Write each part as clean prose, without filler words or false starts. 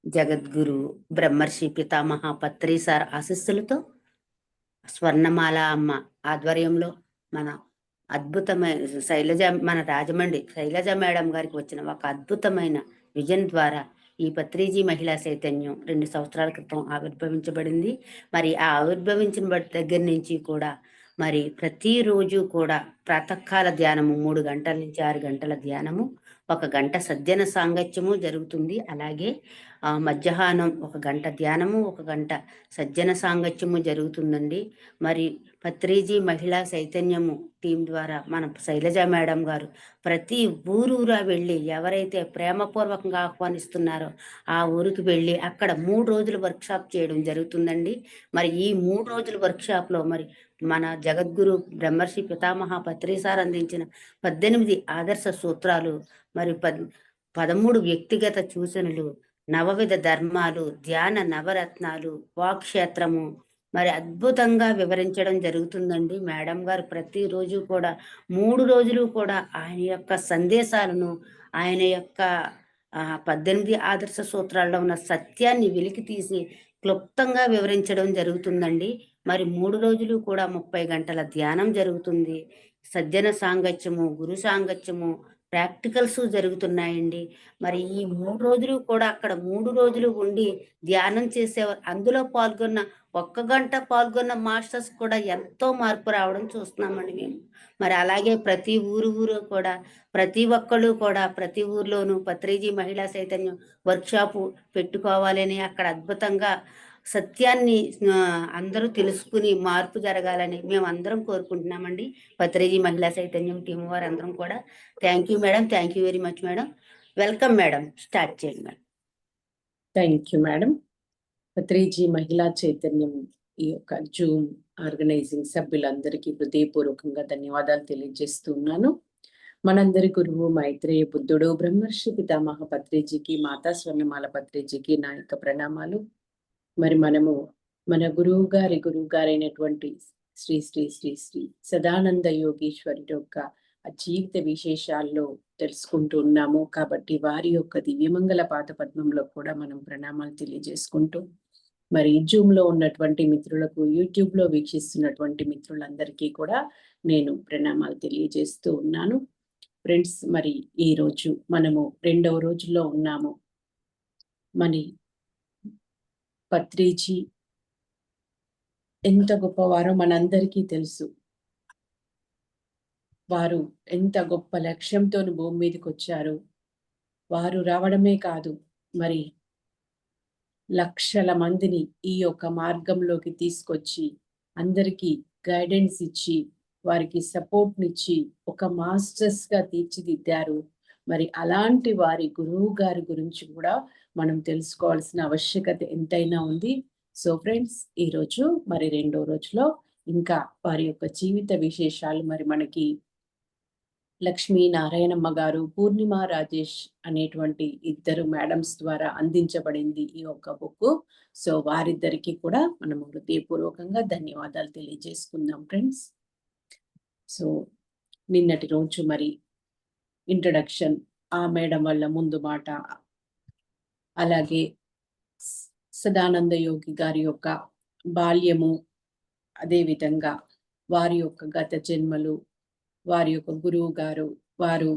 జగద్గురు బ్రహ్మర్షి పితామహ పత్రి సార్ ఆశీస్సులతో స్వర్ణమాల అమ్మ ఆధ్వర్యంలో మన అద్భుతమైన మన రాజమండ్రి శైలజ మేడం గారికి వచ్చిన ఒక అద్భుతమైన విజన్ ద్వారా ఈ పత్రిజీ మహిళా చైతన్యం 2 సంవత్సరాల క్రితం ఆవిర్భవించబడింది. మరి ఆ ఆవిర్భవించిన దగ్గర నుంచి కూడా మరి ప్రతిరోజు కూడా ప్రాతకాల ధ్యానము 3 గంటల నుంచి 6 గంటల ధ్యానము, 1 గంట సజ్జన సాంగత్యము జరుగుతుంది. అలాగే మధ్యాహ్నం 1 గంట ధ్యానము, 1 గంట సజ్జన సాంగత్యము జరుగుతుందండి. మరి పత్రిజీ మహిళా చైతన్యము టీం ద్వారా మన శైలజ మేడం గారు ప్రతి ఊరూరా వెళ్ళి ఎవరైతే ప్రేమపూర్వకంగా ఆహ్వానిస్తున్నారో ఆ ఊరికి వెళ్ళి అక్కడ 3 రోజులు వర్క్షాప్ చేయడం జరుగుతుందండి. మరి ఈ 3 రోజుల వర్క్షాప్లో మరి మన జగద్గురు బ్రహ్మర్షి పితామహ పత్రి సార్ అందించిన 18 ఆదర్శ సూత్రాలు, మరి 13 వ్యక్తిగత సూచనలు, నవవిధ ధర్మాలు, ధ్యాన నవరత్నాలు, వాక్క్షేత్రము మరి అద్భుతంగా వివరించడం జరుగుతుందండి. మేడం గారు ప్రతిరోజు కూడా 3 రోజులు కూడా ఆయన యొక్క సందేశాలను, ఆయన యొక్క 18 ఆదర్శ సూత్రాల్లో ఉన్న సత్యాన్ని వెలికి తీసి క్లుప్తంగా వివరించడం జరుగుతుందండి. మరి 3 రోజులు కూడా 30 గంటల ధ్యానం జరుగుతుంది. సజ్జన సాంగత్యము, గురు సాంగత్యము, ప్రాక్టికల్స్ జరుగుతున్నాయండి. మరి ఈ 3 రోజులు కూడా అక్కడ 3 రోజులు ఉండి ధ్యానం చేసేవారు. అందులో పాల్గొన్న 1 గంట పాల్గొన్న మాస్టర్స్ కూడా ఎంతో మార్పు రావడం చూస్తున్నామండి మేము. మరి అలాగే ప్రతి ఊరు కూడా ప్రతి ఒక్కళ్ళు కూడా ప్రతి ఊర్లోనూ పత్రిజీ మహిళా చైతన్యం వర్క్షాపు పెట్టుకోవాలని, అక్కడ అద్భుతంగా సత్యాన్ని అందరూ తెలుసుకుని మార్పు జరగాలని మేము అందరం కోరుకుంటున్నామండి. పత్రిజీ మహిళా చైతన్యం టీం వారు అందరం కూడా. Thank you madam, thank you very much madam. Welcome madam, start చేయండి madam. Thank you madam. Patriji మహిళా చైతన్యం ఈ యొక్క జూమ్ ఆర్గనైజింగ్ సభ్యులందరికీ హృదయపూర్వకంగా ధన్యవాదాలు తెలియజేస్తున్నాను. మనందరి గురువు మైత్రేయ బుద్ధుడు బ్రహ్మర్షి పితామహ పత్రిజీకి, మాతా స్వర్ణమాల పత్రిజీకి నా యొక్క ప్రణామాలు. మరి మనము మన గురువు గారైనటువంటి శ్రీ శ్రీ శ్రీ శ్రీ సదానంద యోగీశ్వరుడు యొక్క జీవిత విశేషాల్లో తెలుసుకుంటూ ఉన్నాము. కాబట్టి వారి యొక్క దివ్యమంగళ పాద పద్మంలో కూడా మనం ప్రణామాలు తెలియజేసుకుంటూ, మరి జూమ్ లో ఉన్నటువంటి మిత్రులకు, యూట్యూబ్ లో వీక్షిస్తున్నటువంటి మిత్రులందరికీ కూడా నేను ప్రణామాలు తెలియజేస్తూ ఉన్నాను. ఫ్రెండ్స్, మరి ఈ రోజు మనము 2వ రోజులో ఉన్నాము. మరి పత్రిజీ ఎంత గొప్పవారో మనందరికీ తెలుసు. వారు ఎంత గొప్ప లక్ష్యంతో భూమి మీదకి వచ్చారు. వారు రావడమే కాదు, మరి లక్షల మందిని ఈ యొక్క మార్గంలోకి తీసుకొచ్చి అందరికీ గైడెన్స్ ఇచ్చి వారికి సపోర్ట్నిచ్చి ఒక మాస్టర్స్ గా తీర్చిదిద్దారు. మరి అలాంటి వారి గురువు గారి గురించి కూడా మనం తెలుసుకోవాల్సిన ఆవశ్యకత ఎంతైనా ఉంది. సో ఫ్రెండ్స్, ఈరోజు మరి 2వ రోజులో ఇంకా వారి యొక్క జీవిత విశేషాలు మరి మనకి లక్ష్మీ నారాయణమ్మ గారు, పూర్ణిమ రాజేష్ అనేటువంటి 2 మేడమ్స్ ద్వారా అందించబడింది ఈ యొక్క బుక్. సో వారిద్దరికి కూడా మనము హృదయపూర్వకంగా ధన్యవాదాలు తెలియజేసుకుందాం ఫ్రెండ్స్. సో నిన్నటి రోజు మరి ఇంట్రడక్షన్, ఆ మేడం వల్ల ముందు మాట, అలాగే సదానంద యోగి గారి యొక్క బాల్యము, అదేవిధంగా వారి యొక్క గత జన్మలు, వారి యొక్క గురువు గారు, వారు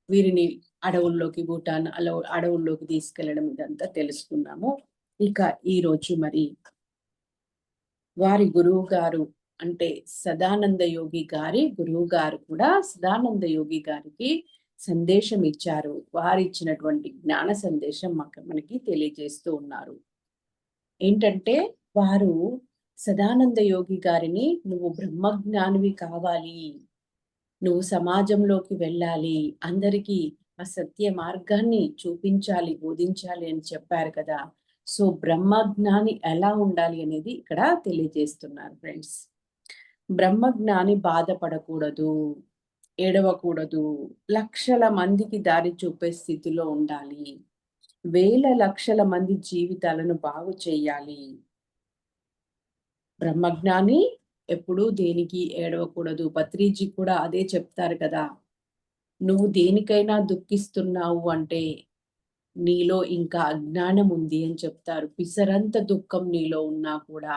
వీరిని అడవుల్లోకి, భూటాన్ అడవుల్లోకి తీసుకెళ్లడం, ఇదంతా తెలుసుకున్నాము. ఇక ఈ రోజు మరి వారి గురువు గారు అంటే సదానంద యోగి గారి గురువు గారు కూడా సదానంద యోగి గారికి సందేశం ఇచ్చారు. వారు ఇచ్చినటువంటి జ్ఞాన సందేశం మనకి తెలియజేస్తూ ఉన్నారు. ఏంటంటే, వారు సదానంద యోగి గారిని, నువ్వు బ్రహ్మజ్ఞానివి కావాలి, నువ్వు సమాజంలోకి వెళ్ళాలి, అందరికీ ఆ సత్య మార్గాన్ని చూపించాలి, బోధించాలి అని చెప్పారు కదా. సో బ్రహ్మజ్ఞాని ఎలా ఉండాలి అనేది ఇక్కడ తెలియజేస్తున్నారు ఫ్రెండ్స్. బ్రహ్మజ్ఞాని బాధపడకూడదు, ఏడవకూడదు, లక్షల మందికి దారి చూపే స్థితిలో ఉండాలి, వేల లక్షల మంది జీవితాలను బాగు చేయాలి. బ్రహ్మజ్ఞాని ఎప్పుడూ దేనికి ఏడవకూడదు. పత్రిజీ కూడా అదే చెప్తారు కదా, నువ్వు దేనికైనా దుఃఖిస్తున్నావు అంటే నీలో ఇంకా అజ్ఞానం ఉంది అని చెప్తారు. పిసరంత దుఃఖం నీలో ఉన్నా కూడా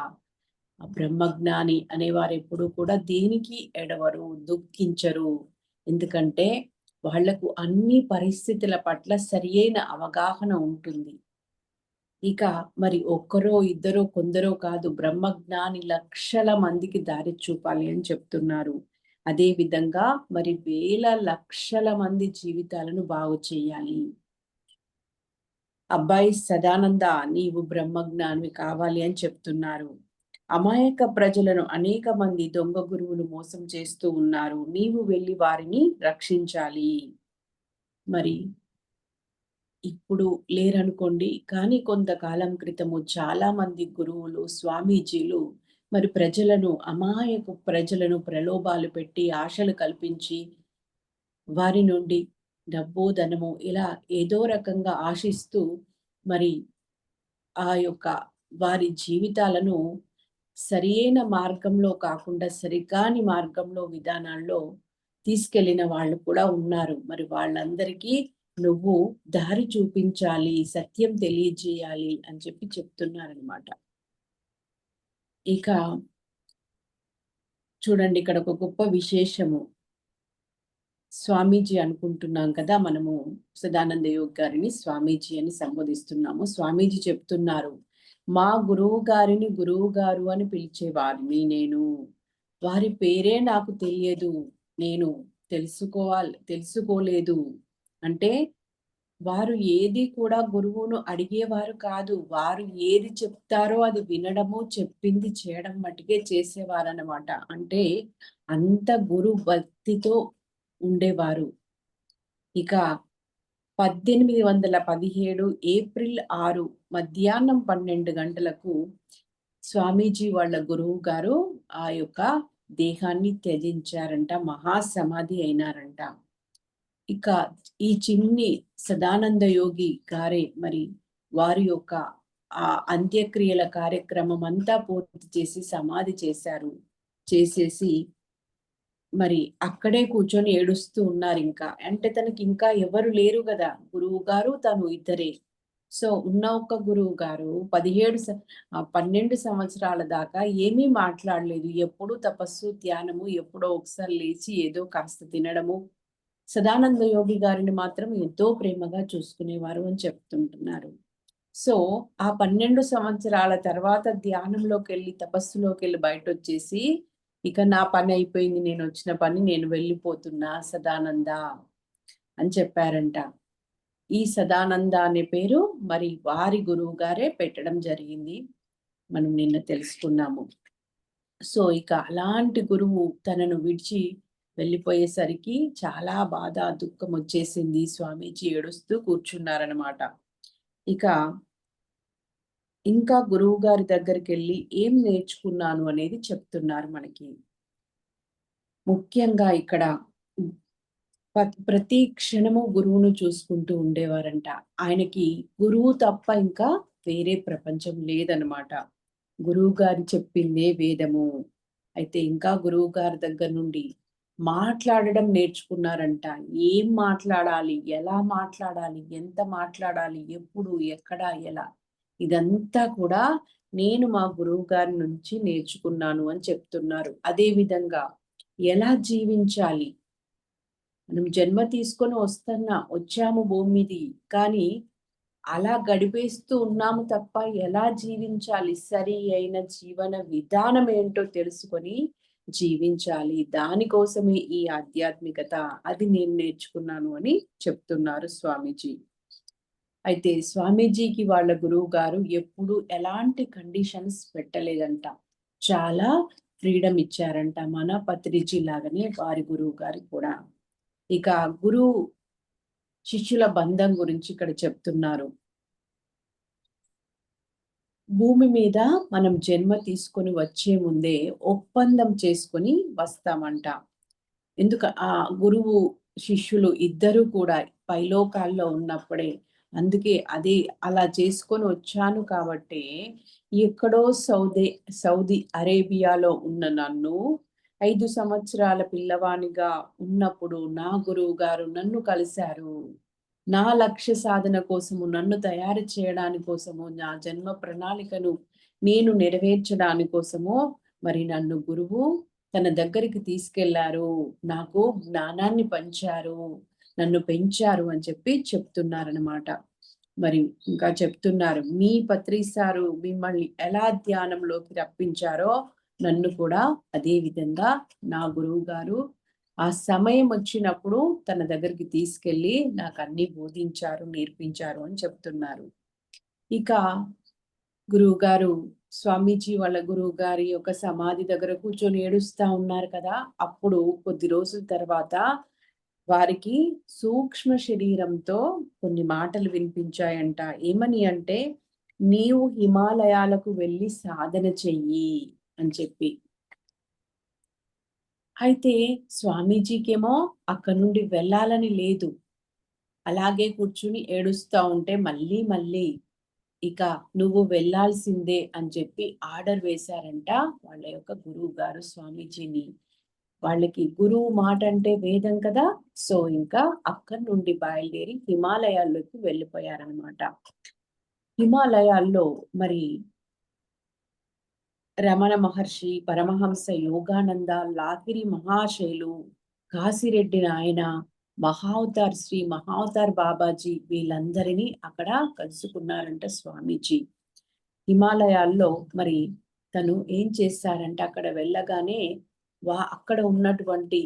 ఆ బ్రహ్మజ్ఞాని అనేవారు ఎప్పుడు కూడా దేనికి ఎడవరు, దుఃఖించరు. ఎందుకంటే వాళ్లకు అన్ని పరిస్థితుల పట్ల సరియైన అవగాహన ఉంటుంది. ఇక మరి ఒక్కరో ఇద్దరో కొందరో కాదు, బ్రహ్మజ్ఞాని లక్షల మందికి దారి చూపాలి అని చెప్తున్నారు. అదే విధంగా మరి వేల లక్షల మంది జీవితాలను బాగు చేయాలి. అబ్బాయి సదానంద, నీవు బ్రహ్మజ్ఞానివి కావాలి అని చెప్తున్నారు. అమాయక ప్రజలను అనేక మంది దొంగ గురువులు మోసం చేస్తూ ఉన్నారు. నీవు వెళ్ళి వారిని రక్షించాలి. మరి ఇప్పుడు లేరనుకోండి, కానీ కొంతకాలం క్రితము చాలా మంది గురువులు, స్వామీజీలు మరి అమాయక ప్రజలను ప్రలోభాలు పెట్టి ఆశలు కల్పించి వారి నుండి డబ్బు, ధనము ఇలా ఏదో రకంగా ఆశిస్తూ మరి ఆ యొక్క వారి జీవితాలను సరియైన మార్గంలో కాకుండా సరికాని మార్గంలో, విధానాల్లో తీసుకెళ్లిన వాళ్ళు కూడా ఉన్నారు. మరి వాళ్ళందరికీ నువ్వు దారి చూపించాలి, సత్యం తెలియజేయాలి అని చెప్పి చెప్తున్నారనమాట. ఇక చూడండి, ఇక్కడ ఒక గొప్ప విశేషము. స్వామీజీ అనుకుంటున్నాం కదా, మనము సదానంద యోగి గారిని స్వామీజీ అని సంబోధిస్తున్నాము. స్వామీజీ చెప్తున్నారు, మా గురువు గారిని గురువు గారు అని పిలిచేవారిని నేను. వారి పేరే నాకు తెలియదు, నేను తెలుసుకోలేదు. అంటే వారు ఏది కూడా గురువును అడిగేవారు కాదు. వారు ఏది చెప్తారో అది వినడము, చెప్పింది చేయడం మటుకే చేసేవారన్నమాట. అంటే అంత గురు భక్తితో ఉండేవారు. ఇక 1817 ఏప్రిల్ 6 మధ్యాహ్నం 12 గంటలకు స్వామీజీ వాళ్ళ గురువు గారు ఆ యొక్క దేహాన్ని త్యజించారంట, మహాసమాధి అయినారంట. ఇక ఈ చిన్ని సదానంద యోగి గారే మరి వారి యొక్క ఆ అంత్యక్రియల కార్యక్రమం అంతా పూర్తి చేసి సమాధి చేసేసి మరి అక్కడే కూర్చొని ఏడుస్తూ ఉన్నారు. ఇంకా అంటే తనకి ఇంకా ఎవరు లేరు కదా, గురువు గారు తను ఇద్దరే. సో ఉన్న ఒక్క గురువు గారు 12 సంవత్సరాల దాకా ఏమీ మాట్లాడలేదు. ఎప్పుడూ తపస్సు, ధ్యానము, ఎప్పుడో ఒకసారి లేచి ఏదో కాస్త తినడము. సదానంద యోగి గారిని మాత్రం ఎంతో ప్రేమగా చూసుకునేవారు అని చెప్తుంటున్నారు. సో ఆ 12 సంవత్సరాల తర్వాత ధ్యానంలోకి వెళ్ళి, తపస్సులోకి వెళ్ళి బయట వచ్చేసి, ఇక నా పని అయిపోయింది, నేను వచ్చిన పని నేను వెళ్ళిపోతున్నా సదానంద అని చెప్పారంట. ఈ సదానంద అనే పేరు మరి వారి గురువు గారే పెట్టడం జరిగింది, మనం నిన్న తెలుసుకున్నాము. సో ఇక అలాంటి గురువు తనను విడిచి వెళ్ళిపోయేసరికి చాలా బాధ, దుఃఖం వచ్చేసింది. స్వామీజీ ఏడుస్తూ కూర్చున్నారనమాట. ఇక ఇంకా గురువు గారి దగ్గరికి వెళ్ళి ఏం నేర్చుకున్నాను అనేది చెప్తున్నారు మనకి. ముఖ్యంగా ఇక్కడ ప్రతి క్షణము గురువును చూసుకుంటూ ఉండేవారంట. ఆయనకి గురువు తప్ప ఇంకా వేరే ప్రపంచం లేదనమాట. గురువు గారు చెప్పిందే వేదము. అయితే ఇంకా గురువు గారి దగ్గర నుండి మాట్లాడడం నేర్చుకున్నారంట. ఏం మాట్లాడాలి, ఎలా మాట్లాడాలి, ఎంత మాట్లాడాలి, ఎప్పుడు, ఎక్కడ, ఎలా, ఇదంతా కూడా నేను మా గురువు గారి నుంచి నేర్చుకున్నాను అని చెప్తున్నారు. అదే విధంగా ఎలా జీవించాలి, మనం జన్మ తీసుకొని వచ్చాము భూమి మీది, కానీ అలా గడిపేస్తూ ఉన్నాము తప్ప ఎలా జీవించాలి, సరి అయిన జీవన విధానం ఏంటో తెలుసుకొని జీవించాలి. దానికోసమే ఈ ఆధ్యాత్మికత, అది నేను నేర్చుకున్నాను అని చెప్తున్నారు స్వామీజీ. అయితే స్వామీజీకి వాళ్ళ గురువు గారు ఎప్పుడు ఎలాంటి కండిషన్స్ పెట్టలేదంట. చాలా ఫ్రీడమ్ ఇచ్చారంట, మన పత్రిజీ లాగానే వారి గురువు గారి కూడా. ఇక గురువు శిష్యుల బంధం గురించి ఇక్కడ చెప్తున్నారు. భూమి మీద మనం జన్మ తీసుకొని వచ్చే ముందే ఒప్పందం చేసుకొని వస్తామంట. ఆ గురువు శిష్యులు ఇద్దరు కూడా పైలోకాల్లో ఉన్నప్పుడే, అందుకే అదే అలా చేసుకొని వచ్చాను కాబట్టి ఎక్కడో సౌదీ అరేబియాలో ఉన్న నన్ను 5 సంవత్సరాల పిల్లవానిగా ఉన్నప్పుడు నా గురువు గారు నన్ను కలిశారు. నా లక్ష్య సాధన కోసము, నన్ను తయారు చేయడానికి కోసము, నా జన్మ ప్రణాళికను నేను నెరవేర్చడాని కోసము మరి నన్ను గురువు తన దగ్గరికి తీసుకెళ్లారు, నాకు జ్ఞానాన్ని పంచారు, నన్ను పెంచారు అని చెప్పి చెప్తున్నారనమాట. మరి ఇంకా చెప్తున్నారు, మీ పత్రిసారు మిమ్మల్ని ఎలా ధ్యానంలోకి రప్పించారో నన్ను కూడా అదే విధంగా నా గురువు గారు ఆ సమయం వచ్చినప్పుడు తన దగ్గరికి తీసుకెళ్ళి నాకు అన్ని బోధించారు, నేర్పించారు అని చెప్తున్నారు. ఇక గురువు గారు, స్వామీజీ వాళ్ళ గురువు గారి యొక్క సమాధి దగ్గర కూర్చొని ఏడుస్తా ఉన్నారు కదా. అప్పుడు కొద్ది రోజుల తర్వాత వారికి సూక్ష్మ శరీరంతో కొన్ని మాటలు వినిపించాయంట. ఏమని అంటే, నీవు హిమాలయాలకు వెళ్ళి సాధన చెయ్యి అని చెప్పి. అయితే స్వామీజీకేమో అక్కడి నుండి వెళ్ళాలని లేదు. అలాగే కూర్చుని ఏడుస్తా ఉంటే మళ్ళీ మళ్ళీ ఇక నువ్వు వెళ్ళాల్సిందే అని చెప్పి ఆర్డర్ వేశారంట వాళ్ళ యొక్క గురువు గారు స్వామీజీని. వాళ్ళకి గురువు మాట అంటే వేదం కదా. సో ఇంకా అక్కడి నుండి బయలుదేరి హిమాలయాల్లోకి వెళ్ళిపోయారనమాట. హిమాలయాల్లో మరి రమణ మహర్షి, పరమహంస యోగానంద, లాహిరి మహాశైలు, కాశిరెడ్డి నాయన, మహావతార్ శ్రీ మహావతార్ బాబాజీ వీళ్ళందరినీ అక్కడ కలుసుకున్నారంట స్వామీజీ. హిమాలయాల్లో మరి తను ఏం చేశారంటే అక్కడ వెళ్ళగానే అక్కడ ఉన్నటువంటి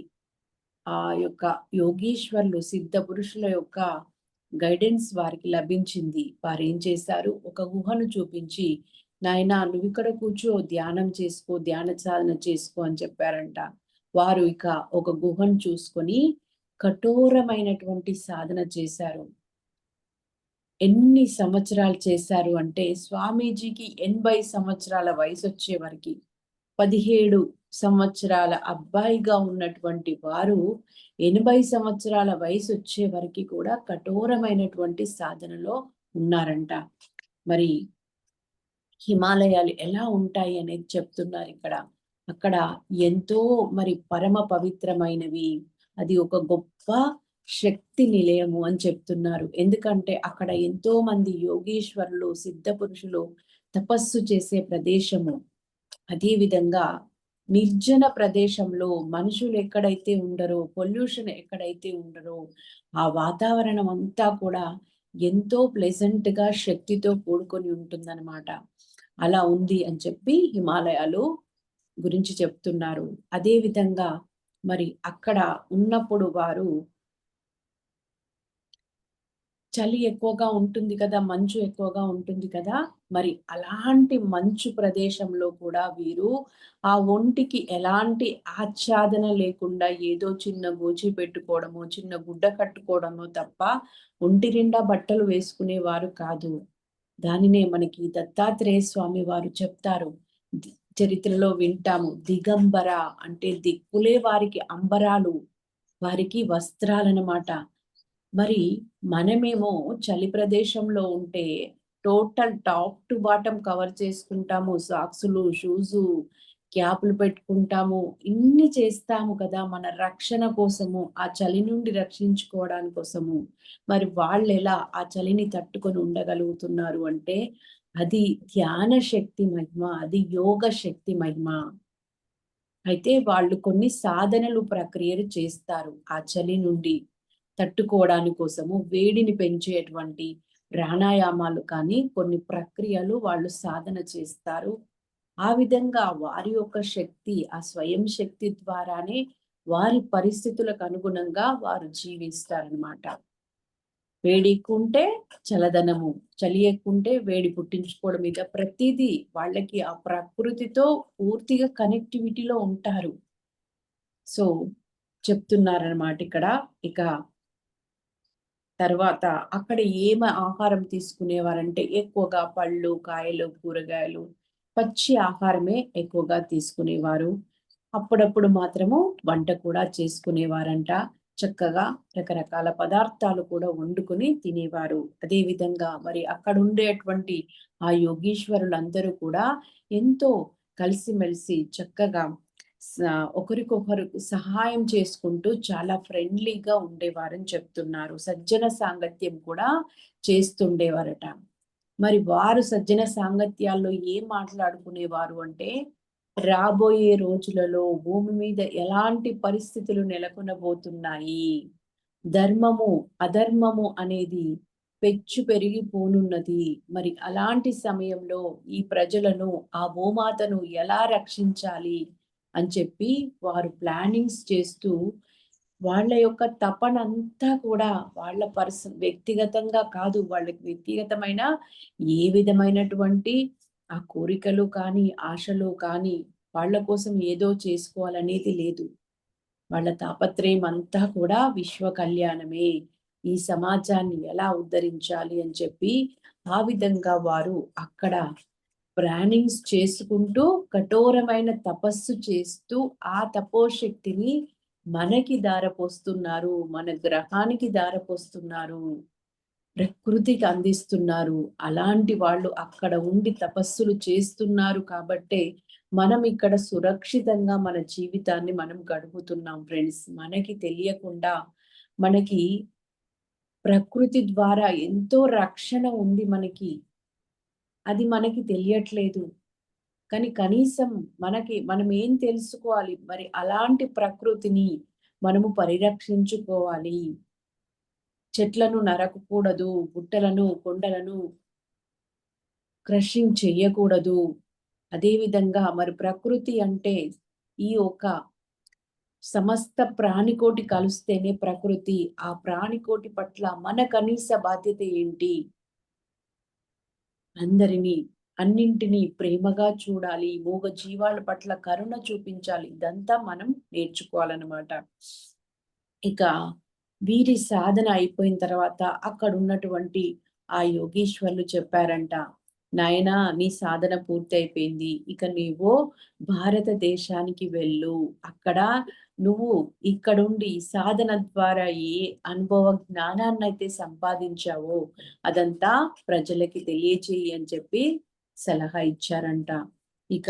ఆ యొక్క యోగీశ్వర్లు, సిద్ధ పురుషుల యొక్క గైడెన్స్ వారికి లభించింది. వారు ఏం చేశారు, ఒక గుహను చూపించి, నాయనా నువ్వు ఇక్కడ కూర్చో, ధ్యానం చేసుకో, ధ్యాన సాధన చేసుకో అని చెప్పారంట. వారు ఇక ఒక గుహను చూసుకొని కఠోరమైనటువంటి సాధన చేశారు. ఎన్ని సంవత్సరాలు చేశారు అంటే స్వామీజీకి 80 సంవత్సరాల వయసు వచ్చే వరకు, 17 సంవత్సరాల అబ్బాయిగా ఉన్నటువంటి వారు 80 సంవత్సరాల వయసు వచ్చే వరకు కూడా కఠోరమైనటువంటి సాధనలో ఉన్నారంట. మరి హిమాలయాలు ఎలా ఉంటాయి అనేది చెప్తున్నారు ఇక్కడ. అక్కడ ఎంతో మరి పరమ పవిత్రమైనవి, అది ఒక గొప్ప శక్తి నిలయము అని చెప్తున్నారు. ఎందుకంటే అక్కడ ఎంతో మంది యోగీశ్వరులు, సిద్ధ పురుషులు తపస్సు చేసే ప్రదేశము. అదే విధంగా నిర్జన ప్రదేశంలో మనుషులు ఎక్కడైతే ఉండరో, పొల్యూషన్ ఎక్కడైతే ఉండరో, ఆ వాతావరణం అంతా కూడా ఎంతో ప్లెజెంట్ గా శక్తితో కూడుకొని ఉంటుందన్నమాట. అలా ఉంది అని చెప్పి హిమాలయాలు గురించి చెప్తున్నారు. అదే విధంగా మరి అక్కడ ఉన్నప్పుడు వారు చలి ఎక్కువగా ఉంటుంది కదా, మంచు ఎక్కువగా ఉంటుంది కదా. మరి అలాంటి మంచు ప్రదేశంలో కూడా వీరు ఆ ఒంటికి ఎలాంటి ఆచ్ఛాదన లేకుండా ఏదో చిన్న గోచి పెట్టుకోవడము, చిన్న గుడ్డ కట్టుకోవడము తప్ప ఒంటి నిండా బట్టలు వేసుకునేవారు కాదు. దానినే మనకి దత్తాత్రేయ స్వామి వారు చెప్తారు. చరిత్రలో వింటాము, దిగంబర అంటే దిక్కులే వారికి అంబరాలు, వారికి వస్త్రాలన్నమాట. మరి మనమేమో చలి ప్రదేశంలో ఉంటే total top to bottom cover చేసుకుంటాము. సాక్సులు, షూజు, క్యాపులు పెట్టుకుంటాము. ఇన్ని చేస్తాము కదా మన రక్షణ కోసము, ఆ చలి నుండి రక్షించుకోవడానికి కోసము. మరి వాళ్ళెలా ఆ చలిని తట్టుకొని ఉండగలుగుతున్నారు అంటే అది ధ్యాన శక్తి మహిమ, అది యోగ శక్తి మహిమ. అయితే వాళ్ళు కొన్ని సాధనలు, ప్రక్రియలు చేస్తారు ఆ చలి నుండి తట్టుకోవడాని కోసము. వేడిని పెంచేటువంటి ప్రాణాయామాలు కానీ కొన్ని ప్రక్రియలు వాళ్ళు సాధన చేస్తారు. ఆ విధంగా వారి యొక్క శక్తి, ఆ స్వయం శక్తి ద్వారానే వారి పరిస్థితులకు అనుగుణంగా వారు జీవిస్తారనమాట. వేడి ఎక్కువ ఉంటే చల్లదనము, చలి ఎక్కువ ఉంటే వేడి పుట్టించుకోవడం, మీద ప్రతిదీ వాళ్ళకి ఆ ప్రకృతితో పూర్తిగా కనెక్టివిటీలో ఉంటారు. సో చెప్తున్నారనమాట ఇక్కడ. ఇక తర్వాత అక్కడ ఆహారం తీసుకునేవారంటే ఎక్కువగా పళ్ళు, కాయలు, కూరగాయలు, పచ్చి ఆహారమే ఎక్కువగా తీసుకునేవారు. అప్పుడప్పుడు మాత్రము వంట కూడా చేసుకునేవారంట. చక్కగా రకరకాల పదార్థాలు కూడా వండుకొని తినేవారు. అదే విధంగా మరి అక్కడ ఉండేటువంటి ఆ యోగీశ్వరులందరూ కూడా ఎంతో కలిసిమెలిసి చక్కగా ఒకరికొకరు సహాయం చేసుకుంటూ చాలా ఫ్రెండ్లీగా ఉండేవారని చెప్తున్నారు. సజ్జన సాంగత్యం కూడా చేస్తుండేవారట. మరి వారు సజ్జన సాంగత్యాల్లో ఏం మాట్లాడుకునేవారు అంటే, రాబోయే రోజులలో భూమి మీద ఎలాంటి పరిస్థితులు నెలకొనబోతున్నాయి, ధర్మము అధర్మము అనేది పెచ్చు పెరిగిపోనున్నది. మరి అలాంటి సమయంలో ఈ ప్రజలను, ఆ భూమాతను ఎలా రక్షించాలి అని చెప్పి వారు ప్లానింగ్స్ చేస్తూ వాళ్ళ యొక్క తపనంతా కూడా వాళ్ళ వ్యక్తిగతంగా కాదు, వాళ్ళకి వ్యక్తిగతమైన ఏ విధమైనటువంటి ఆ కోరికలు కానీ, ఆశలు కానీ, వాళ్ళ కోసం ఏదో చేసుకోవాలనేది లేదు. వాళ్ళ తాపత్రయం అంతా కూడా విశ్వ కళ్యాణమే. ఈ సమాజాన్ని ఎలా ఉద్ధరించాలి అని చెప్పి ఆ విధంగా వారు అక్కడ ప్లానింగ్స్ చేసుకుంటూ కఠోరమైన తపస్సు చేస్తూ ఆ తపోశక్తిని మనకి దారపోస్తున్నారు, మన గ్రహానికి దారపోస్తున్నారు, ప్రకృతికి అందిస్తున్నారు. అలాంటి వాళ్ళు అక్కడ ఉండి తపస్సులు చేస్తున్నారు కాబట్టే మనం ఇక్కడ సురక్షితంగా మన జీవితాన్ని మనం గడుపుతున్నాం ఫ్రెండ్స్. మనకి తెలియకుండా మనకి ప్రకృతి ద్వారా ఎంతో రక్షణ ఉంది మనకి. అది మనకి తెలియట్లేదు. కానీ కనీసం మనం ఏం తెలుసుకోవాలి? మరి అలాంటి ప్రకృతిని మనము పరిరక్షించుకోవాలి. చెట్లను నరకకూడదు, గుట్టలను, కొండలను క్రషింగ్ చెయ్యకూడదు. అదే విధంగా మరి ప్రకృతి అంటే ఈ ఒక సమస్త ప్రాణికోటి కలుస్తేనే ప్రకృతి. ఆ ప్రాణికోటి పట్ల మన కనీస బాధ్యత ఏంటి? అన్నింటినీ ప్రేమగా చూడాలి. మూగ జీవాల పట్ల కరుణ చూపించాలి. ఇదంతా మనం నేర్చుకోవాలన్నమాట. ఇక వీరి సాధన అయిపోయిన తర్వాత అక్కడ ఉన్నటువంటి ఆ యోగీశ్వరులు చెప్పారంట, నాయనా నీ సాధన పూర్తి అయిపోయింది. ఇక నీవు భారతదేశానికి వెళ్ళు. అక్కడ నువ్వు ఇక్కడుండి సాధన ద్వారా ఏ అనుభవ జ్ఞానాన్నైతే సంపాదించావో అదంతా ప్రజలకి తెలియచేయి అని చెప్పి సలహా ఇచ్చారంట. ఇక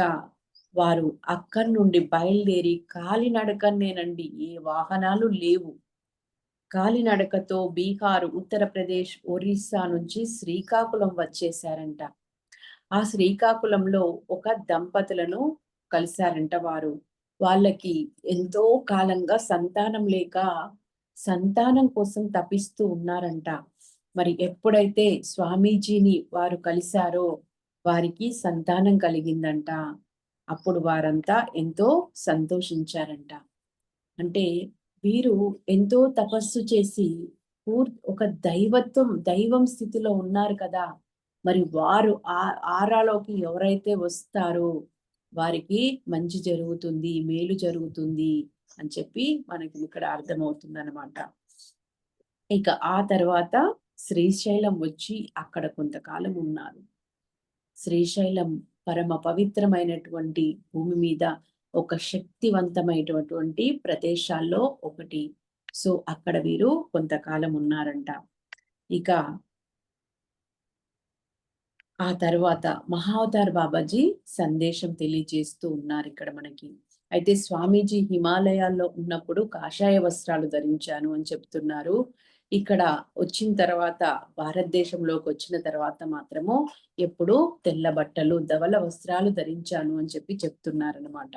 వారు అక్కడి నుండి బయలుదేరి కాలినడకనేనండి, ఏ వాహనాలు లేవు. కాలినడకతో బీహార్, ఉత్తరప్రదేశ్, ఒరిస్సా నుంచి శ్రీకాకుళం వచ్చేసారంట. ఆ శ్రీకాకుళంలో ఒక దంపతులను కలిశారంట వారు. వాళ్ళకి ఎంతో కాలంగా సంతానం లేక సంతానం కోసం తపిస్తూ ఉన్నారంట. మరి ఎప్పుడైతే స్వామీజీని వారు కలిశారో వారికి సంతానం కలిగిందంట. అప్పుడు వారంతా ఎంతో సంతోషించారంట. అంటే వీరు ఎంతో తపస్సు చేసి ఒక దైవం స్థితిలో ఉన్నారు కదా. మరి వారు ఆరాలోకి ఎవరైతే వస్తారో వారికి మంచి జరుగుతుంది, మేలు జరుగుతుంది అని చెప్పి మనకి ఇక్కడ అర్థమవుతుంది అనమాట. ఇక ఆ తర్వాత శ్రీశైలం వచ్చి అక్కడ కొంతకాలం ఉన్నారు. శ్రీశైలం పరమ పవిత్రమైనటువంటి భూమి మీద ఒక శక్తివంతమైనటువంటి ప్రదేశాల్లో ఒకటి. సో అక్కడ వీరు కొంతకాలం ఉన్నారంట. ఇక ఆ తర్వాత మహావతార్ బాబాజీ సందేశం తెలియజేస్తూ ఉన్నారు ఇక్కడ మనకి. అయితే స్వామీజీ హిమాలయాల్లో ఉన్నప్పుడు కాషాయ వస్త్రాలు ధరించాను అని చెప్తున్నారు. ఇక్కడ వచ్చిన తర్వాత, భారతదేశంలోకి వచ్చిన తర్వాత మాత్రము ఎప్పుడు తెల్ల బట్టలు, ధవల వస్త్రాలు ధరించాను అని చెప్పి చెప్తున్నారనమాట.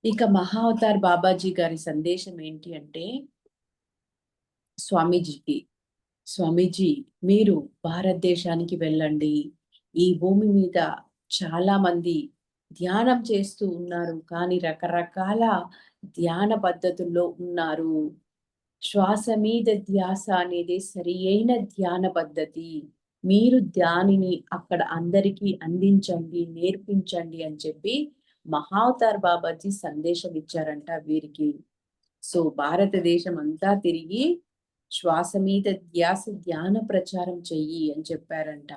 ఇక మహావతార్ బాబాజీ గారి సందేశం ఏంటి అంటే, స్వామీజీ మీరు భారతదేశానికి వెళ్ళండి. ఈ భూమి మీద చాలా మంది ధ్యానం చేస్తూ ఉన్నారు, కానీ రకరకాల ధ్యాన పద్ధతుల్లో ఉన్నారు. శ్వాస మీద ధ్యాస అనేది సరి అయిన ధ్యాన పద్ధతి. మీరు దానిని అక్కడ అందరికీ అందించండి, నేర్పించండి అని చెప్పి మహావతార్ బాబాజీ సందేశం ఇచ్చారంట వీరికి. సో భారతదేశం అంతా తిరిగి శ్వాస మీద ధ్యాస ధ్యాన ప్రచారం చెయ్యి అని చెప్పారంట.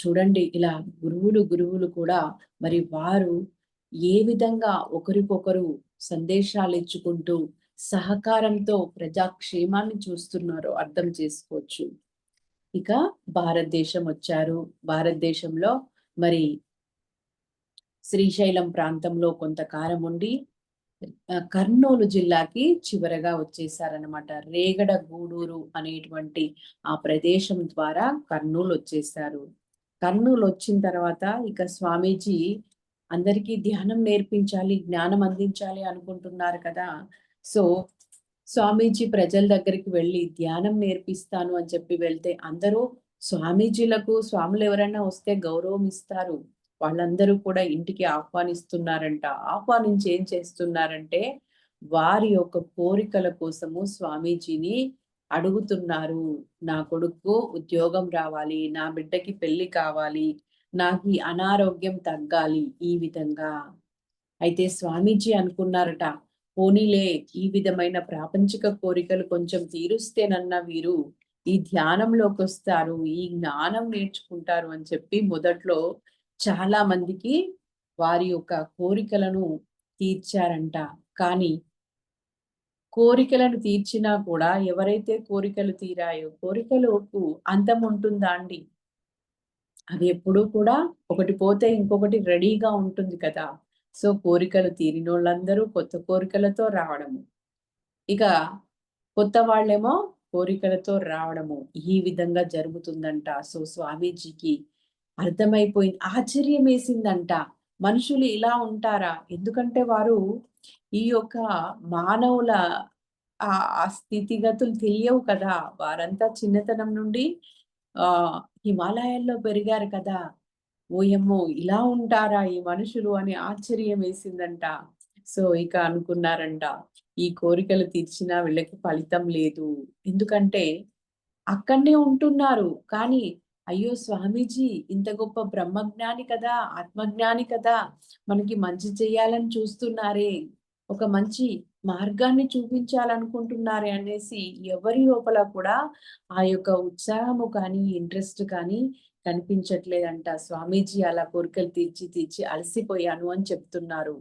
చూడండి, ఇలా గురువులు కూడా మరి వారు ఏ విధంగా ఒకరికొకరు సందేశాలు ఇచ్చుకుంటూ సహకారంతో ప్రజాక్షేమాన్ని చూస్తున్నారో అర్థం చేసుకోవచ్చు. ఇక భారతదేశం వచ్చారు. భారతదేశంలో మరి శ్రీశైలం ప్రాంతంలో కొంతకాలం ఉండి కర్నూలు జిల్లాకి చివరగా వచ్చేసారనమాట. రేగడ గూడూరు అనేటువంటి ఆ ప్రదేశం ద్వారా కర్నూలు వచ్చేసారు. కర్నూలు వచ్చిన తర్వాత ఇక స్వామీజీ అందరికీ ధ్యానం నేర్పించాలి, జ్ఞానం అందించాలి అనుకుంటున్నారు కదా. సో స్వామీజీ ప్రజల దగ్గరికి వెళ్ళి ధ్యానం నేర్పిస్తాను అని చెప్పి వెళ్తే అందరూ స్వామీజీలకు, స్వాములు ఎవరైనా వస్తే గౌరవం ఇస్తారు. వాళ్ళందరూ కూడా ఇంటికి ఆహ్వానిస్తున్నారంట. ఆహ్వానించి ఏం చేస్తున్నారంటే వారి యొక్క కోరికల కోసము స్వామీజీని అడుగుతున్నారు. నా కొడుకు ఉద్యోగం రావాలి, నా బిడ్డకి పెళ్లి కావాలి, నాకు ఈ అనారోగ్యం తగ్గాలి, ఈ విధంగా. అయితే స్వామీజీ అనుకున్నారట, పోనీలే ఈ విధమైన ప్రాపంచిక కోరికలు కొంచెం తీరుస్తేనన్నా వీరు ఈ ధ్యానంలోకి వస్తారు, ఈ జ్ఞానం నేర్చుకుంటారు అని చెప్పి మొదట్లో చాలా మందికి వారి యొక్క కోరికలను తీర్చారంట. కానీ కోరికలను తీర్చినా కూడా ఎవరైతే కోరికలు తీరాయో కోరికలకు అంతం ఉంటుందా అండి? అది ఎప్పుడూ కూడా ఒకటి పోతే ఇంకొకటి రెడీగా ఉంటుంది కదా. సో కోరికలు తీరినోళ్ళందరూ కొత్త కోరికలతో రావడము, ఇక కొత్త వాళ్ళేమో కోరికలతో రావడము, ఈ విధంగా జరుగుతుందంట. సో స్వామీజీకి అర్థమైపోయింది, ఆశ్చర్యం వేసిందంట. మనుషులు ఇలా ఉంటారా? ఎందుకంటే వారు ఈ యొక్క మానవుల ఆ స్థితిగతులు తెలియవు కదా. వారంతా చిన్నతనం నుండి హిమాలయాల్లో పెరిగారు కదా. ఓయమ్మో! ఇలా ఉంటారా ఈ మనుషులు అని ఆశ్చర్యం వేసిందంట. సో ఇక అనుకున్నారంట, ఈ కోరికలు తీర్చినా వీళ్ళకి ఫలితం లేదు. ఎందుకంటే అక్కడనే ఉంటున్నారు. కానీ అయ్యో! స్వామీజీ ఇంత గొప్ప బ్రహ్మజ్ఞాని కదా, ఆత్మజ్ఞాని కదా, మనకి మంచి చేయాలని చూస్తున్నారే, ఒక మంచి మార్గాన్ని చూపించాలనుకుంటున్నారే అనేసి ఎవరి లోపల కూడా ఆ యొక్క ఉత్సాహము కానీ, ఇంట్రెస్ట్ కానీ కనిపించట్లేదంట. స్వామీజీ అలా కోరికలు తీర్చి తీర్చి అలసిపోయాను అని చెప్తున్నారు.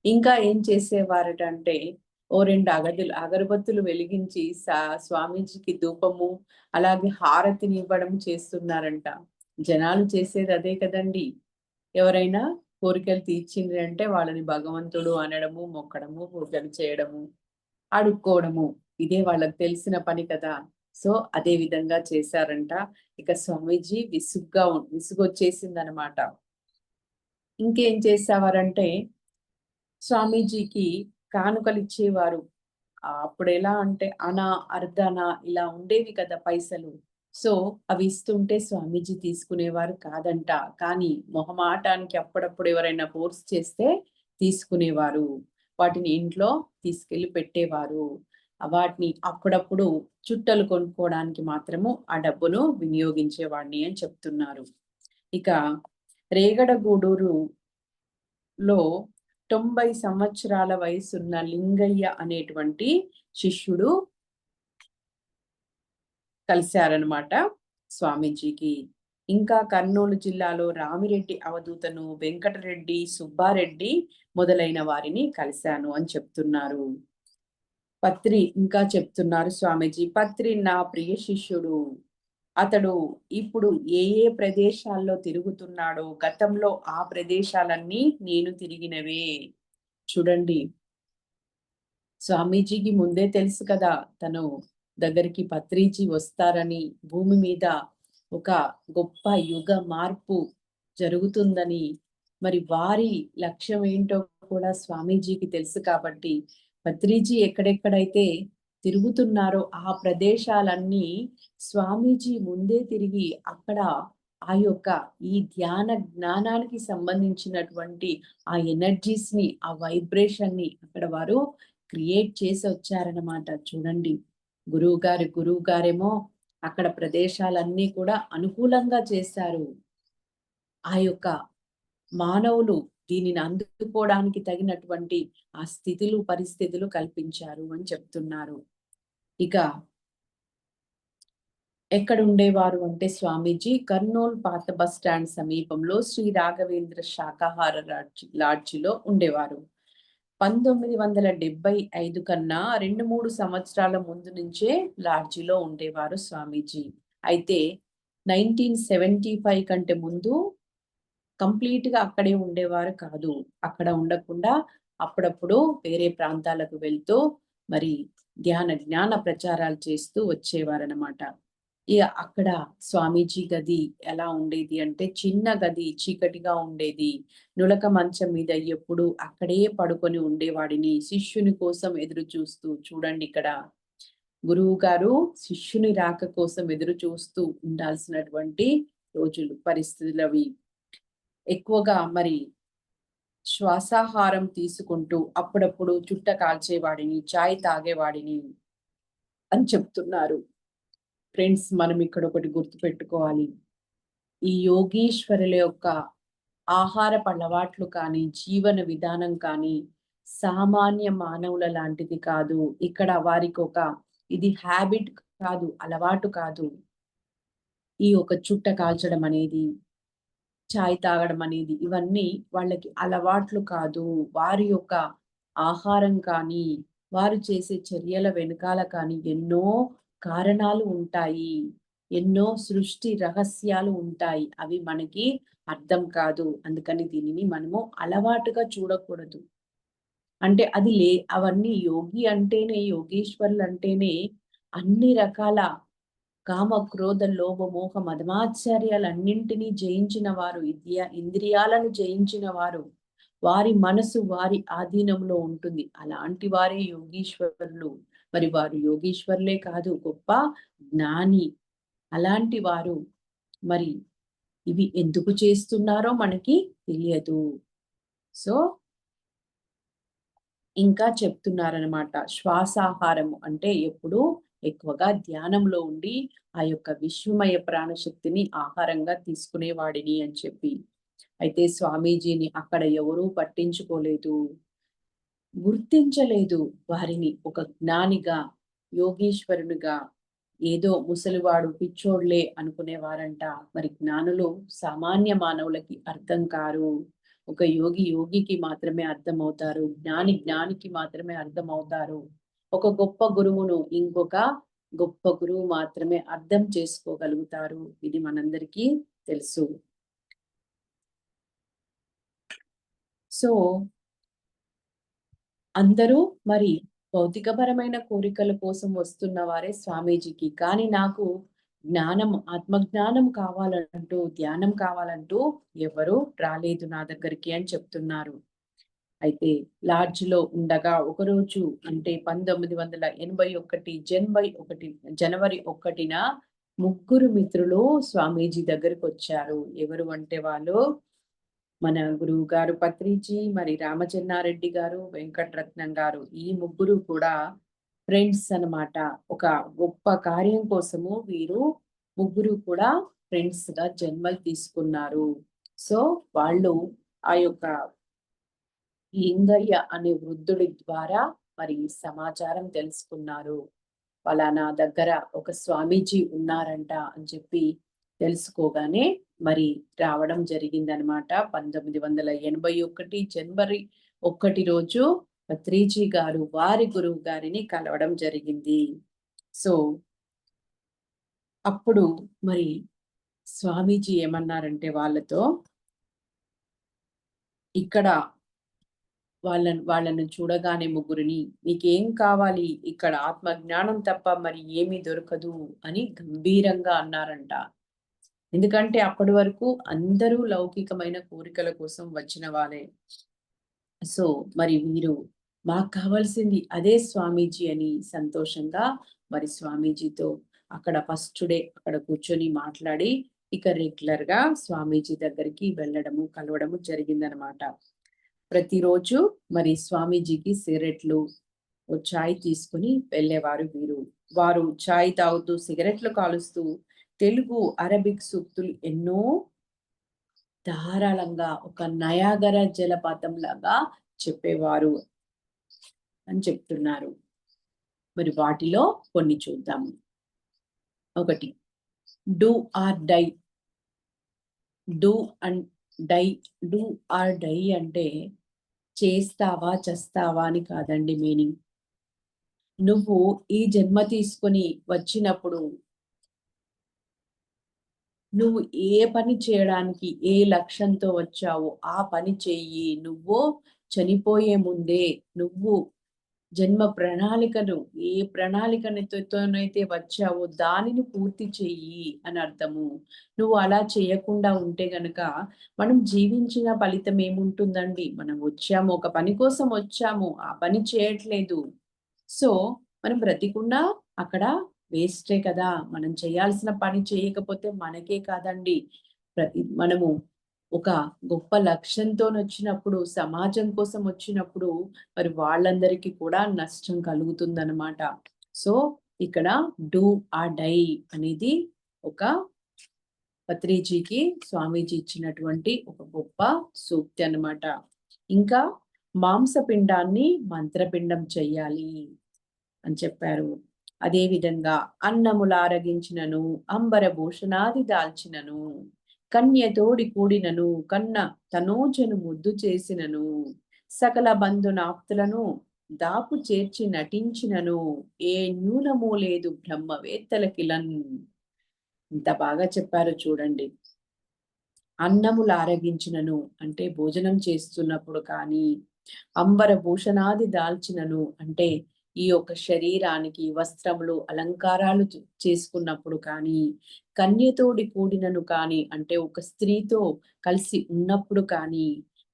ఇంకా ఏం చేసేవారట అంటే, ఓ 2 అగరబత్తులు వెలిగించి స్వామీజీకి ధూపము, అలాగే హారతిని ఇవ్వడం చేస్తున్నారంట. జనాలు చేసేది అదే కదండి. ఎవరైనా కోరికలు తీర్చిండ్రంటే వాళ్ళని భగవంతుడు అనడము, మొక్కడము, పూజలు చేయడము, అడుక్కోవడము, ఇదే వాళ్ళకి తెలిసిన పని కదా. సో అదే విధంగా చేశారంట. ఇక స్వామీజీ విసుగొచ్చేసిందనమాట. ఇంకేం చేసేవారంటే స్వామీజీకి కానుకలు ఇచ్చేవారు. అప్పుడు ఎలా అంటే అనా, అర్ధనా ఇలా ఉండేవి కదా పైసలు. సో అవి ఇస్తుంటే స్వామీజీ తీసుకునేవారు కాదంట. కానీ మొహమాటానికి అప్పుడప్పుడు ఎవరైనా ఫోర్స్ చేస్తే తీసుకునేవారు. వాటిని ఇంట్లో తీసుకెళ్లి పెట్టేవారు. వాటిని అప్పుడప్పుడు చుట్టలు కొనుక్కోవడానికి మాత్రము ఆ డబ్బును వినియోగించేవాడిని అని చెప్తున్నారు. ఇక రేగడగూడూరులో 90 సంవత్సరాల వయసున్న లింగయ్య అనేటువంటి శిష్యుడు కలిశారనమాట స్వామీజీకి. ఇంకా కర్నూలు జిల్లాలో రామిరెడ్డి అవధూతను, వెంకటరెడ్డి, సుబ్బారెడ్డి మొదలైన వారిని కలిశాను అని చెప్తున్నారు. పత్రి ఇంకా చెప్తున్నారు స్వామీజీ, పత్రి నా ప్రియ శిష్యుడు. అతడు ఇప్పుడు ఏ ఏ ప్రదేశాల్లో తిరుగుతున్నాడో గతంలో ఆ ప్రదేశాలన్నీ నేను తిరిగినవే. చూడండి, స్వామీజీకి ముందే తెలుసు కదా తను దగ్గరికి పత్రిజీ వస్తారని, భూమి మీద ఒక గొప్ప యుగ మార్పు జరుగుతుందని, మరి వారి లక్ష్యం ఏంటో కూడా స్వామీజీకి తెలుసు కాబట్టి పత్రిజీ ఎక్కడెక్కడైతే తిరుగుతున్నారో ఆ ప్రదేశాలన్నీ స్వామీజీ ముందే తిరిగి అక్కడ ఆ యొక్క ఈ ధ్యాన జ్ఞానానికి సంబంధించినటువంటి ఆ ఎనర్జీస్ ని, ఆ వైబ్రేషన్ ని అక్కడ వారు క్రియేట్ చేసి వచ్చారనమాట. చూడండి, గురువు గారేమో అక్కడ ప్రదేశాలన్నీ కూడా అనుకూలంగా చేశారు. ఆ యొక్క మానవులు దీనిని అందుకోవడానికి తగినటువంటి ఆ స్థితులు, పరిస్థితులు కల్పించారు అని చెప్తున్నారు. ఇక ఎక్కడ ఉండేవారు అంటే స్వామీజీ కర్నూలు పాత బస్ స్టాండ్ సమీపంలో శ్రీ రాఘవేంద్ర శాకాహార లాడ్జిలో ఉండేవారు. 1975 కన్నా 2-3 సంవత్సరాల ముందు నుంచే లాడ్జిలో ఉండేవారు స్వామీజీ. అయితే 1975 కంటే ముందు కంప్లీట్ గా అక్కడే ఉండేవారు కాదు. అక్కడ ఉండకుండా అప్పుడప్పుడు వేరే ప్రాంతాలకు వెళ్తూ మరి జ్ఞాన ప్రచారాలు చేస్తూ వచ్చేవారనమాట. ఇక అక్కడ స్వామీజీ గది ఎలా ఉండేది అంటే చిన్న గది, చీకటిగా ఉండేది. నులక మంచం మీద ఎప్పుడు అక్కడే పడుకొని ఉండేవాడిని. శిష్యుని కోసం ఎదురు చూస్తూ, చూడండి ఇక్కడ గురువు గారు శిష్యుని రాక కోసం ఎదురు చూస్తూ ఉండాల్సినటువంటి రోజులు, పరిస్థితులు అవి. ఎక్కువగా మరి శ్వాసాహారం తీసుకుంటూ అప్పుడప్పుడు చుట్ట కాల్చేవాడిని, చాయ్ తాగేవాడిని అని చెప్తున్నారు. ఫ్రెండ్స్, మనం ఇక్కడ ఒకటి గుర్తుపెట్టుకోవాలి. ఈ యోగీశ్వరుల యొక్క ఆహారపు అలవాట్లు కానీ, జీవన విధానం కానీ సామాన్య మానవుల లాంటిది కాదు. ఇక్కడ వారికొక ఇది హ్యాబిట్ కాదు, అలవాటు కాదు. ఈ ఒక చుట్ట కాల్చడం అనేది, చాయ్ తాగడం అనేది ఇవన్నీ వాళ్ళకి అలవాట్లు కాదు. వారి యొక్క ఆహారం కానీ, వారు చేసే చర్యల వెనకాల కానీ ఎన్నో కారణాలు ఉంటాయి. ఎన్నో సృష్టి రహస్యాలు ఉంటాయి. అవి మనకి అర్థం కాదు. అందుకని దీనిని మనము అలవాటుగా చూడకూడదు. అంటే అది అవన్నీ యోగి అంటేనే, యోగీశ్వరులు అంటేనే అన్ని రకాల కామ, క్రోధ, లోభ, మోహ, మదమాశ్చర్యాలన్నింటినీ జయించిన వారు, ఇంద్రియాలను జయించిన వారు. వారి మనసు వారి ఆధీనంలో ఉంటుంది. అలాంటి వారే యోగీశ్వరులు. మరి వారు యోగీశ్వరులే కాదు, గొప్ప జ్ఞాని. అలాంటి వారు మరి ఇవి ఎందుకు చేస్తున్నారో మనకి తెలియదు. సో ఇంకా చెప్తున్నారనమాట. శ్వాసాహారము అంటే ఎప్పుడు ఎక్కువగా ధ్యానంలో ఉండి ఆ యొక్క విశ్వమయ ప్రాణశక్తిని ఆహారంగా తీసుకునేవాడిని అని చెప్పి. అయితే స్వామీజీని అక్కడ ఎవరూ పట్టించుకోలేదు, గుర్తించలేదు. వారిని ఒక జ్ఞానిగా, యోగీశ్వరునిగా, ఏదో ముసలివాడు, పిచ్చోడ్లే అనుకునేవారంట. మరి జ్ఞానులు సామాన్య మానవులకి అర్థం కారు. ఒక యోగి యోగికి మాత్రమే అర్థమవుతారు. జ్ఞాని జ్ఞానికి మాత్రమే అర్థమవుతారు. ఒక గొప్ప గురువును ఇంకొక గొప్ప గురువు మాత్రమే అర్థం చేసుకోగలుగుతారు. ఇది మనందరికీ తెలుసు. సో అందరూ మరి భౌతికపరమైన కోరికల కోసం వస్తున్న వారే స్వామీజీకి. కానీ నాకు జ్ఞానం, ఆత్మజ్ఞానం కావాలంటూ, ధ్యానం కావాలంటూ ఎవరు రాలేదు నా దగ్గరికి అని చెప్తున్నారు. అయితే లాడ్జ్‌లో ఉండగా ఒకరోజు అంటే 1981 జనవరి 1న ముగ్గురు మిత్రులు స్వామీజీ దగ్గరకొచ్చారు. ఎవరు అంటే వాళ్ళు మన గురువు గారు పత్రిజీ, మరి రామచెన్నారెడ్డి గారు, వెంకటరత్నం గారు. ఈ ముగ్గురు కూడా ఫ్రెండ్స్ అన్నమాట. ఒక గొప్ప కార్యం కోసము వీరు ముగ్గురు కూడా ఫ్రెండ్స్ గా జన్మలు తీసుకున్నారు. సో వాళ్ళు ఆ యొక్క లింగయ్య అనే వృద్ధుడి ద్వారా మరి సమాచారం తెలుసుకున్నారు. పలానా దగ్గర ఒక స్వామీజీ ఉన్నారంట అని చెప్పి తెలుసుకోగానే మరి రావడం జరిగిందనమాట. 1981 జనవరి 1 రోజు పత్రిజీ గారు వారి గురువు గారిని కలవడం జరిగింది. సో అప్పుడు మరి స్వామీజీ ఏమన్నారంటే వాళ్ళతో, ఇక్కడ వాళ్ళను చూడగానే ముగ్గురిని, మీకేం కావాలి? ఇక్కడ ఆత్మజ్ఞానం తప్ప మరి ఏమీ దొరకదు అని గంభీరంగా అన్నారంట. ఎందుకంటే అప్పటి వరకు అందరూ లౌకికమైన కోరికల కోసం వచ్చిన వాళ్ళే. సో మరి వీరు మాకు కావాల్సింది అదే స్వామీజీ అని సంతోషంగా మరి స్వామీజీతో అక్కడ ఫస్ట్ డే అక్కడ కూర్చొని మాట్లాడి ఇక రెగ్యులర్ గా స్వామీజీ దగ్గరికి వెళ్ళడము, కలవడము జరిగిందనమాట. ప్రతిరోజు మరి స్వామీజీకి సిగరెట్లు, ఓ చాయ్ తీసుకుని వెళ్ళేవారు వీరు. వారు చాయ్ తాగుతూ, సిగరెట్లు కాలుస్తూ తెలుగు, అరబిక్ సూక్తులు ఎన్నో ధారాళంగా ఒక నయాగర జలపాతం లాగా చెప్పేవారు అని చెప్తున్నారు. మరి వాటిలో కొన్ని చూద్దాము. 1 do or die. Do and die, do or die అంటే చేస్తావా చస్తావా అని కాదండి మీనింగ్. నువ్వు ఈ జన్మ తీసుకొని వచ్చినప్పుడు నువ్వు ఏ పని చేయడానికి ఏ లక్ష్యంతో వచ్చావో ఆ పని చెయ్యి. నువ్వు చనిపోయే ముందే నువ్వు జన్మ ప్రణాళికను ఏ ప్రణాళికతోనైతే వచ్చావో దానిని పూర్తి చెయ్యి అని అర్థము. నువ్వు అలా చేయకుండా ఉంటే గనక మనం జీవించిన ఫలితం ఏముంటుందండి? మనం వచ్చాము, ఒక పని కోసం వచ్చాము, ఆ పని చేయట్లేదు. సో, మనం బ్రతికున్నా అక్కడ వేస్టే కదా! మనం చేయాల్సిన పని చేయకపోతే మనకే కాదండి. మనము ఒక గొప్ప లక్ష్యంతోనొచ్చినప్పుడు, సమాజం కోసం వచ్చినప్పుడు మరి వాళ్ళందరికీ కూడా నష్టం కలుగుతుందనమాట. సో, ఇక్కడ డూ ఆర్ డై అనేది ఒక పత్రిజీకి స్వామీజీ ఇచ్చినటువంటి ఒక గొప్ప సూక్తి అన్నమాట. ఇంకా మాంసపిండాన్ని మంత్రపిండం చెయ్యాలి అని చెప్పారు. అదే విధంగా అన్నములారగించినను అంబరభూషణాది దాల్చినను కన్యతోడి కూడినను కన్న తనోజను ముద్దు చేసినను సకల బంధునాప్తులను దాపు చేర్చి నటించినను ఏ న్యూనము లేదు బ్రహ్మవేత్తలకిలన్. ఇంత బాగా చెప్పారు చూడండి. అన్నములు ఆరగించినను అంటే భోజనం చేస్తున్నప్పుడు కానీ, అంబర భూషణాది దాల్చినను అంటే ఈ యొక్క శరీరానికి వస్త్రములు అలంకారాలు చేసుకున్నప్పుడు కానీ, కన్యతోడి కూడినను కానీ అంటే ఒక స్త్రీతో కలిసి ఉన్నప్పుడు కానీ,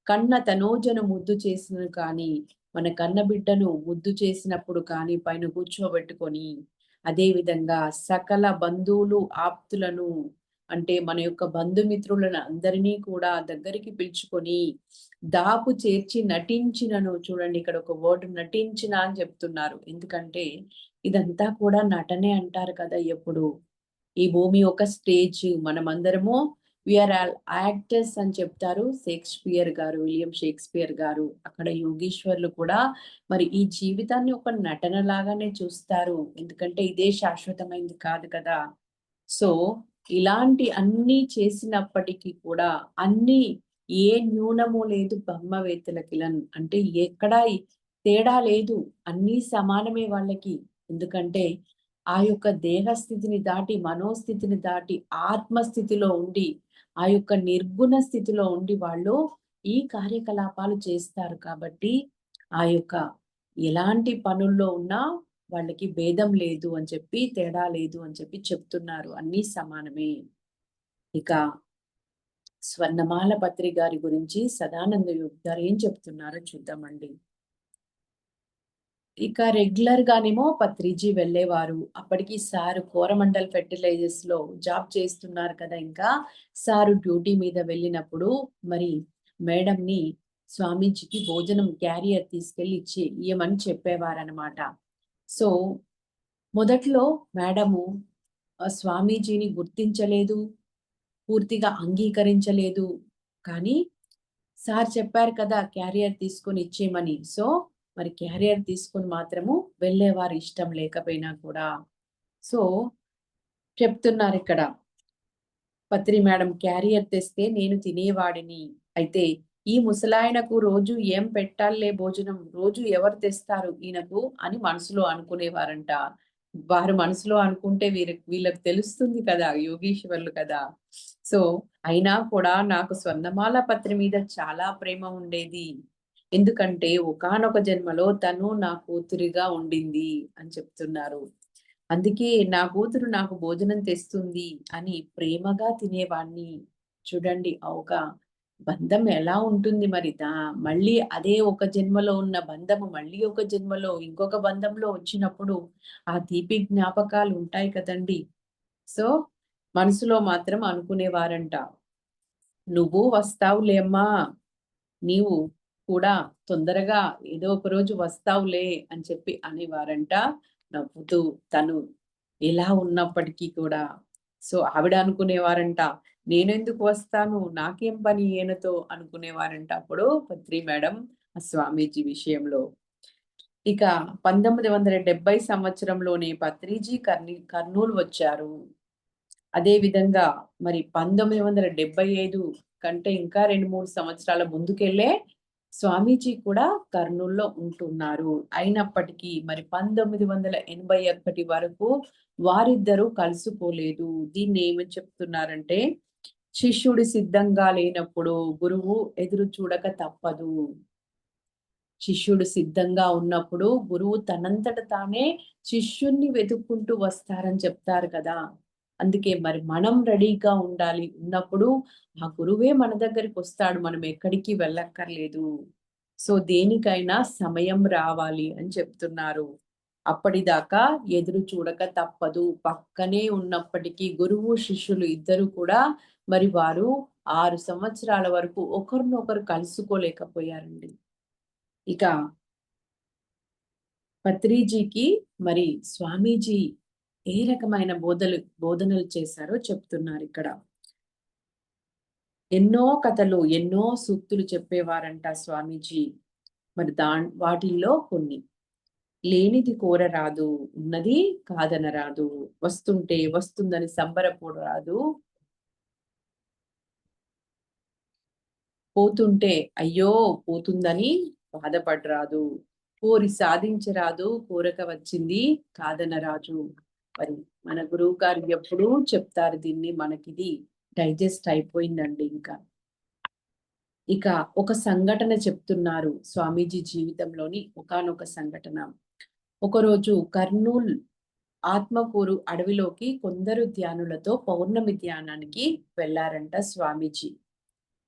కన్న తనోజను ముద్దు చేసినను కానీ, మన కన్న బిడ్డను ముద్దు చేసినప్పుడు కానీ పైన కూర్చోబెట్టుకొని, అదే విధంగా సకల బంధువులు ఆప్తులను అంటే మన యొక్క బంధుమిత్రులను అందరినీ కూడా దగ్గరికి పిలుచుకొని దాపు చేర్చి నటించినను. చూడండి, ఇక్కడ ఒక వర్డ్ నటించిన అని చెప్తున్నారు. ఎందుకంటే ఇదంతా కూడా నటనే అంటారు కదా ఎప్పుడు. ఈ భూమి ఒక స్టేజ్, మనమందరము వీఆర్ ఆల్ యాక్టర్స్ అని చెప్తారు షేక్స్పియర్ గారు, విలియం షేక్స్పియర్ గారు. అక్కడ యోగీశ్వర్లు కూడా మరి ఈ జీవితాన్ని ఒక నటన లాగానే చూస్తారు. ఎందుకంటే ఇదే శాశ్వతమైంది కాదు కదా. సో, ఇలాంటి అన్నీ చేసినప్పటికీ కూడా అన్నీ ఏ న్యూనము లేదు బ్రహ్మవేత్తలకిలన్. అంటే ఎక్కడా తేడా లేదు. అన్నీ సమానమే వాళ్ళకి. ఎందుకంటే ఆ యొక్క దేహస్థితిని దాటి, మనోస్థితిని దాటి, ఆత్మస్థితిలో ఉండి, ఆ యొక్క నిర్గుణ స్థితిలో ఉండి వాళ్ళు ఈ కార్యకలాపాలు చేస్తారు కాబట్టి, ఆ యొక్క ఎలాంటి పనుల్లో ఉన్నా వాళ్ళకి భేదం లేదు అని చెప్పి, తేడా లేదు అని చెప్పి చెప్తున్నారు. అన్నీ సమానమే. ఇక స్వర్ణమాల పత్రి గారి గురించి సదానంద యోగి గారు ఏం చెప్తున్నారో చూద్దామండి. ఇక రెగ్యులర్ గానేమో పత్రిజీ వెళ్ళేవారు. అప్పటికి సారు కోరమండల్ ఫెర్టిలైజర్స్ లో జాబ్ చేస్తున్నారు కదా. ఇంకా సారు డ్యూటీ మీద వెళ్ళినప్పుడు మరి మేడంని స్వామీజీకి భోజనం క్యారియర్ తీసుకెళ్ళి ఇయ్యమని చెప్పేవారనమాట. సో, మొదట్లో మేడము స్వామీజీని గుర్తించలేదు, పూర్తిగా అంగీకరించలేదు. కానీ సార్ చెప్పారు కదా క్యారియర్ తీసుకొని ఇచ్చేయమని. సో, మరి క్యారియర్ తీసుకొని మాత్రము వెళ్ళేవారు ఇష్టం లేకపోయినా కూడా. సో, చెప్తున్నారిక్కడ. పత్రి మేడం క్యారియర్ తెస్తే నేను తినేవాడిని. అయితే ఈ ముసలాయనకు రోజు ఏం పెట్టాల్లే భోజనం, రోజు ఎవరు తెస్తారు ఈయనకు అని మనసులో అనుకునేవారంట. వారు మనసులో అనుకుంటే వీళ్ళకి తెలుస్తుంది కదా, యోగీశ్వర్లు కదా. సో, అయినా కూడా నాకు స్వర్ణమాల పత్రి మీద చాలా ప్రేమ ఉండేది. ఎందుకంటే ఒకానొక జన్మలో తను నా కూతురిగా ఉండింది అని చెప్తున్నారు. అందుకే నా కూతురు నాకు భోజనం తెస్తుంది అని ప్రేమగా తినేవాణ్ణి. చూడండి ఆ ఒక బంధం ఎలా ఉంటుంది మరి. మళ్ళీ అదే ఒక జన్మలో ఉన్న బంధము మళ్ళీ ఒక జన్మలో ఇంకొక బంధంలో వచ్చినప్పుడు ఆ తీపి జ్ఞాపకాలు ఉంటాయి కదండీ. సో, మనసులో మాత్రం అనుకునేవారంట. "నువ్వు వస్తావులే అమ్మా! నీవు కూడా తొందరగా ఏదో ఒక రోజు వస్తావులే" అని చెప్పి అనేవారంట నవ్వుతూ, తను ఎలా ఉన్నప్పటికీ కూడా. సో, ఆవిడ అనుకునేవారంట, నేనెందుకు వస్తాను? నాకేం పని ఈయనతో అనుకునేవారంట అప్పుడు పత్రి మేడం ఆ స్వామీజీ విషయంలో. ఇక 1970 సంవత్సరంలోనే పత్రిజీ కర్నూలు వచ్చారు. అదే విధంగా మరి 1975 కంటే ఇంకా 2, 3 సంవత్సరాల ముందుకెళ్ళే స్వామీజీ కూడా కర్నూల్లో ఉంటున్నారు. అయినప్పటికీ మరి 1981 వరకు వారిద్దరూ కలుసుకోలేదు. దీన్ని ఏమని చెప్తున్నారంటే, శిష్యుడు సిద్ధంగా లేనప్పుడు గురువు ఎదురు చూడక తప్పదు. శిష్యుడు సిద్ధంగా ఉన్నప్పుడు గురువు తనంతట తానే శిష్యుణ్ణి వెతుక్కుంటూ వస్తారని చెప్తారు కదా. అందుకే మరి మనం రెడీగా ఉండాలి. ఉన్నప్పుడు ఆ గురువే మన దగ్గరికి వస్తాడు. మనం ఎక్కడికి వెళ్ళక్కర్లేదు. సో దేనికైనా సమయం రావాలి అని చెప్తున్నారు. అప్పటిదాకా ఎదురు చూడక తప్పదు. పక్కనే ఉన్నప్పటికీ గురువు శిష్యులు ఇద్దరు కూడా మరి వారు 6 సంవత్సరాల వరకు ఒకరినొకరు కలుసుకోలేకపోయారండి. ఇక పత్రిజీకి మరి స్వామీజీ ఏ రకమైన బోధనలు చేశారో చెప్తున్నారు ఇక్కడ. ఎన్నో కథలు, ఎన్నో సూక్తులు చెప్పేవారంట స్వామీజీ. మరి వాటిల్లో కొన్ని. లేనిది కోరరాదు, ఉన్నది కాదనరాదు, వస్తుంటే వస్తుందని సంబరపడరాదు, పోతుంటే అయ్యో పోతుందని బాధపడరాదు, కోరి సాధించరాదు, కోరక వచ్చింది కాదనరాజు. మరి మన గురువు గారు ఎప్పుడూ చెప్తారు దీన్ని. మనకిది డైజెస్ట్ అయిపోయిందండి ఇంకా. ఇక ఒక సంఘటన చెప్తున్నారు స్వామీజీ జీవితంలోని ఒకానొక సంఘటన. ఒకరోజు కర్నూల్ ఆత్మకూరు అడవిలోకి కొందరు ధ్యానులతో పౌర్ణమి ధ్యానానికి వెళ్లారంట స్వామీజీ.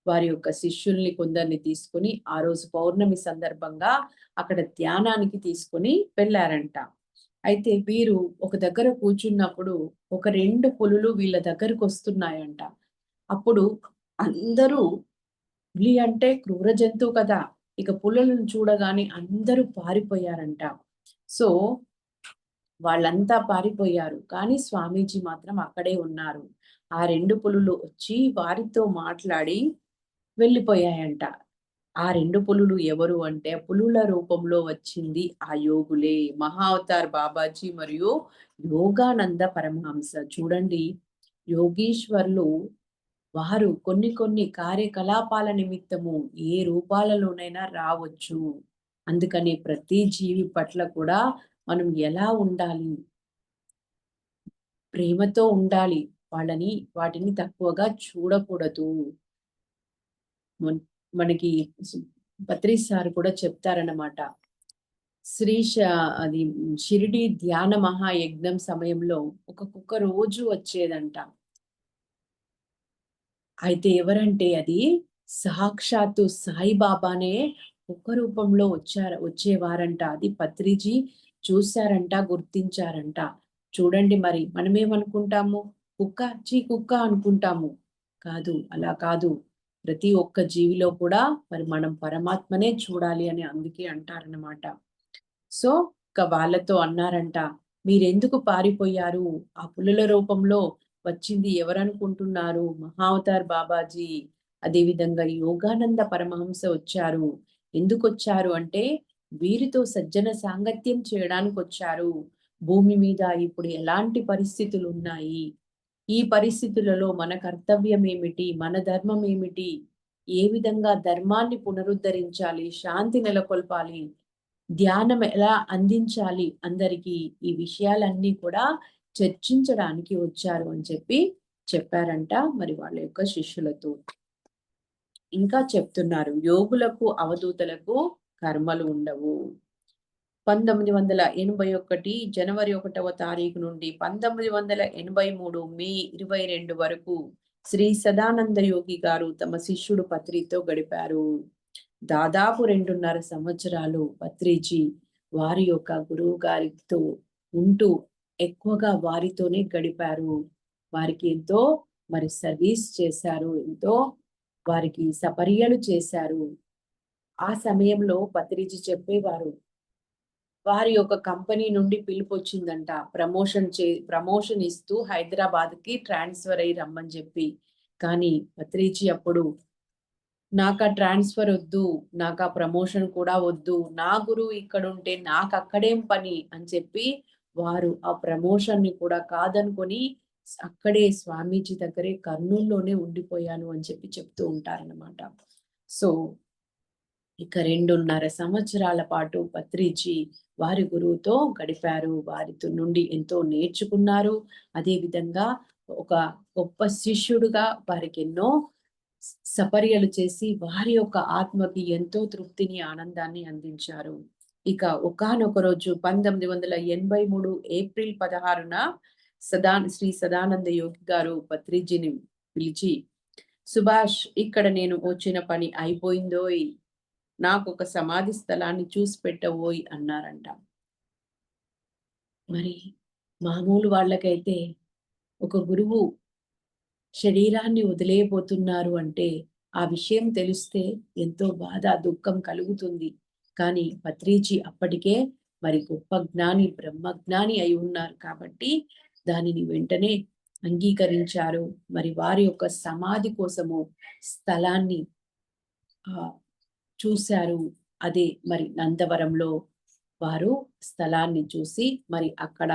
వారి యొక్క శిష్యుల్ని కొందరిని తీసుకుని ఆ రోజు పౌర్ణమి సందర్భంగా అక్కడ ధ్యానానికి తీసుకుని వెళ్ళారంట. అయితే వీరు ఒక దగ్గర కూర్చున్నప్పుడు ఒక 2 పులులు వీళ్ళ దగ్గరకు వస్తున్నాయంట. అప్పుడు అందరూ, పులి అంటే క్రూర జంతువు కదా, ఇక పులులను చూడగానే అందరూ పారిపోయారంట. సో వాళ్ళంతా పారిపోయారు. కానీ స్వామీజీ మాత్రం అక్కడే ఉన్నారు. ఆ 2 పులులు వచ్చి వారితో మాట్లాడి వెళ్ళిపోయాయంట. ఆ 2 పులులు ఎవరు అంటే, పులుల రూపంలో వచ్చింది ఆ యోగులే. మహా అవతార్ బాబాజీ మరియు యోగానంద పరమహంస. చూడండి, యోగీశ్వర్లు వారు కొన్ని కొన్ని కార్యకలాపాల నిమిత్తము ఏ రూపాలలోనైనా రావచ్చు. అందుకని ప్రతి జీవి పట్ల కూడా మనం ఎలా ఉండాలి? ప్రేమతో ఉండాలి. వాటిని తక్కువగా చూడకూడదు. మనకి పత్రి సార్ కూడా చెప్తారన్నమాట. శ్రీశ అది షిరిడి ధ్యాన మహాయజ్ఞం సమయంలో ఒక్కొక్క రోజు వచ్చేదంట. అయితే ఎవరంటే అది సాక్షాత్తు సాయిబాబానే ఒక రూపంలో వచ్చేవారంట. అది పత్రిజీ చూశారంట, గుర్తించారంట. చూడండి, మరి మనమేమనుకుంటాము, కుక్క అనుకుంటాము. కాదు, అలా కాదు. ప్రతి ఒక్క జీవిలో కూడా మరి మనం పరమాత్మనే చూడాలి అని అందుకే అంటారన్నమాట. సో వాళ్ళతో అన్నారంట, మీరెందుకు పారిపోయారు? ఆ పులుల రూపంలో వచ్చింది ఎవరనుకుంటున్నారు? మహావతార్ బాబాజీ, అదేవిధంగా యోగానంద పరమహంస వచ్చారు. ఎందుకు వచ్చారు అంటే, వీరితో సజ్జన సాంగత్యం చేయడానికి వచ్చారు. భూమి మీద ఇప్పుడు ఎలాంటి పరిస్థితులు ఉన్నాయి, ఈ పరిస్థితులలో మన కర్తవ్యం ఏమిటి, మన ధర్మం ఏమిటి, ఏ విధంగా ధర్మాన్ని పునరుద్ధరించాలి, శాంతి నెలకొల్పాలి, ధ్యానం ఎలా అందించాలి అందరికీ, ఈ విషయాలన్నీ కూడా చర్చించడానికి వచ్చారు అని చెప్పారంట మరి వాళ్ళ యొక్క శిష్యులతో. ఇంకా చెప్తున్నారు, యోగులకు అవధూతలకు కర్మలు ఉండవు. 1981 జనవరి 1వ తారీఖు నుండి 1983 మే 22 వరకు శ్రీ సదానంద యోగి గారు తమ శిష్యుడు పత్రితో గడిపారు. దాదాపు 2.5 సంవత్సరాలు పత్రిజీ వారి యొక్క గురువు గారితో ఉంటూ ఎక్కువగా వారితోనే గడిపారు. వారికి ఎంతో మరి సర్వీస్ చేశారు, ఎంతో వారికి సపర్యలు చేశారు. ఆ సమయంలో పత్రిజీ చెప్పేవారు, వారి యొక్క కంపెనీ నుండి పిలుపు వచ్చిందంట, ప్రమోషన్ ఇస్తూ హైదరాబాద్ కి ట్రాన్స్ఫర్ అయ్యి రమ్మని చెప్పి. కానీ పత్రిజీ అప్పుడు, నాకు ఆ ట్రాన్స్ఫర్ వద్దు, నాకు ఆ ప్రమోషన్ కూడా వద్దు, నా గురువు ఇక్కడ ఉంటే నాకు అక్కడేం పని అని చెప్పి వారు ఆ ప్రమోషన్ ని కూడా కాదనుకొని అక్కడే స్వామీజీ దగ్గరే కర్నూలులోనే ఉండిపోయాను అని చెప్తూ ఉంటారన్నమాట. సో ఇక 2.5 సంవత్సరాల పాటు పత్రిజీ వారి గురువుతో గడిపారు. వారితో నుండి ఎంతో నేర్చుకున్నారు. అదే విధంగా ఒక గొప్ప శిష్యుడుగా వారికి ఎన్నో సపర్యలు చేసి వారి యొక్క ఆత్మకి ఎంతో తృప్తిని, ఆనందాన్ని అందించారు. ఇక ఒకానొక రోజు 1983 ఏప్రిల్ 16న శ్రీ సదానంద యోగి గారు పత్రిజీని పిలిచి, సుభాష్, ఇక్కడ నేను వచ్చిన పని అయిపోయిందోయ్, నాకు ఒక సమాధి స్థలాన్ని చూసి పెట్టవోయ్ అన్నారంట. మరి మామూలు వాళ్ళకైతే ఒక గురువు శరీరాన్ని వదిలేయబోతున్నారు అంటే ఆ విషయం తెలిస్తే ఎంతో బాధ, దుఃఖం కలుగుతుంది. కానీ పత్రిజీ అప్పటికే మరి గొప్ప జ్ఞాని, బ్రహ్మజ్ఞాని అయి ఉన్నారు కాబట్టి దానిని వెంటనే అంగీకరించారు. మరి వారి యొక్క సమాధి కోసము స్థలాన్ని చూశారు. అదే మరి నందవరంలో వారు స్థలాన్ని చూసి మరి అక్కడ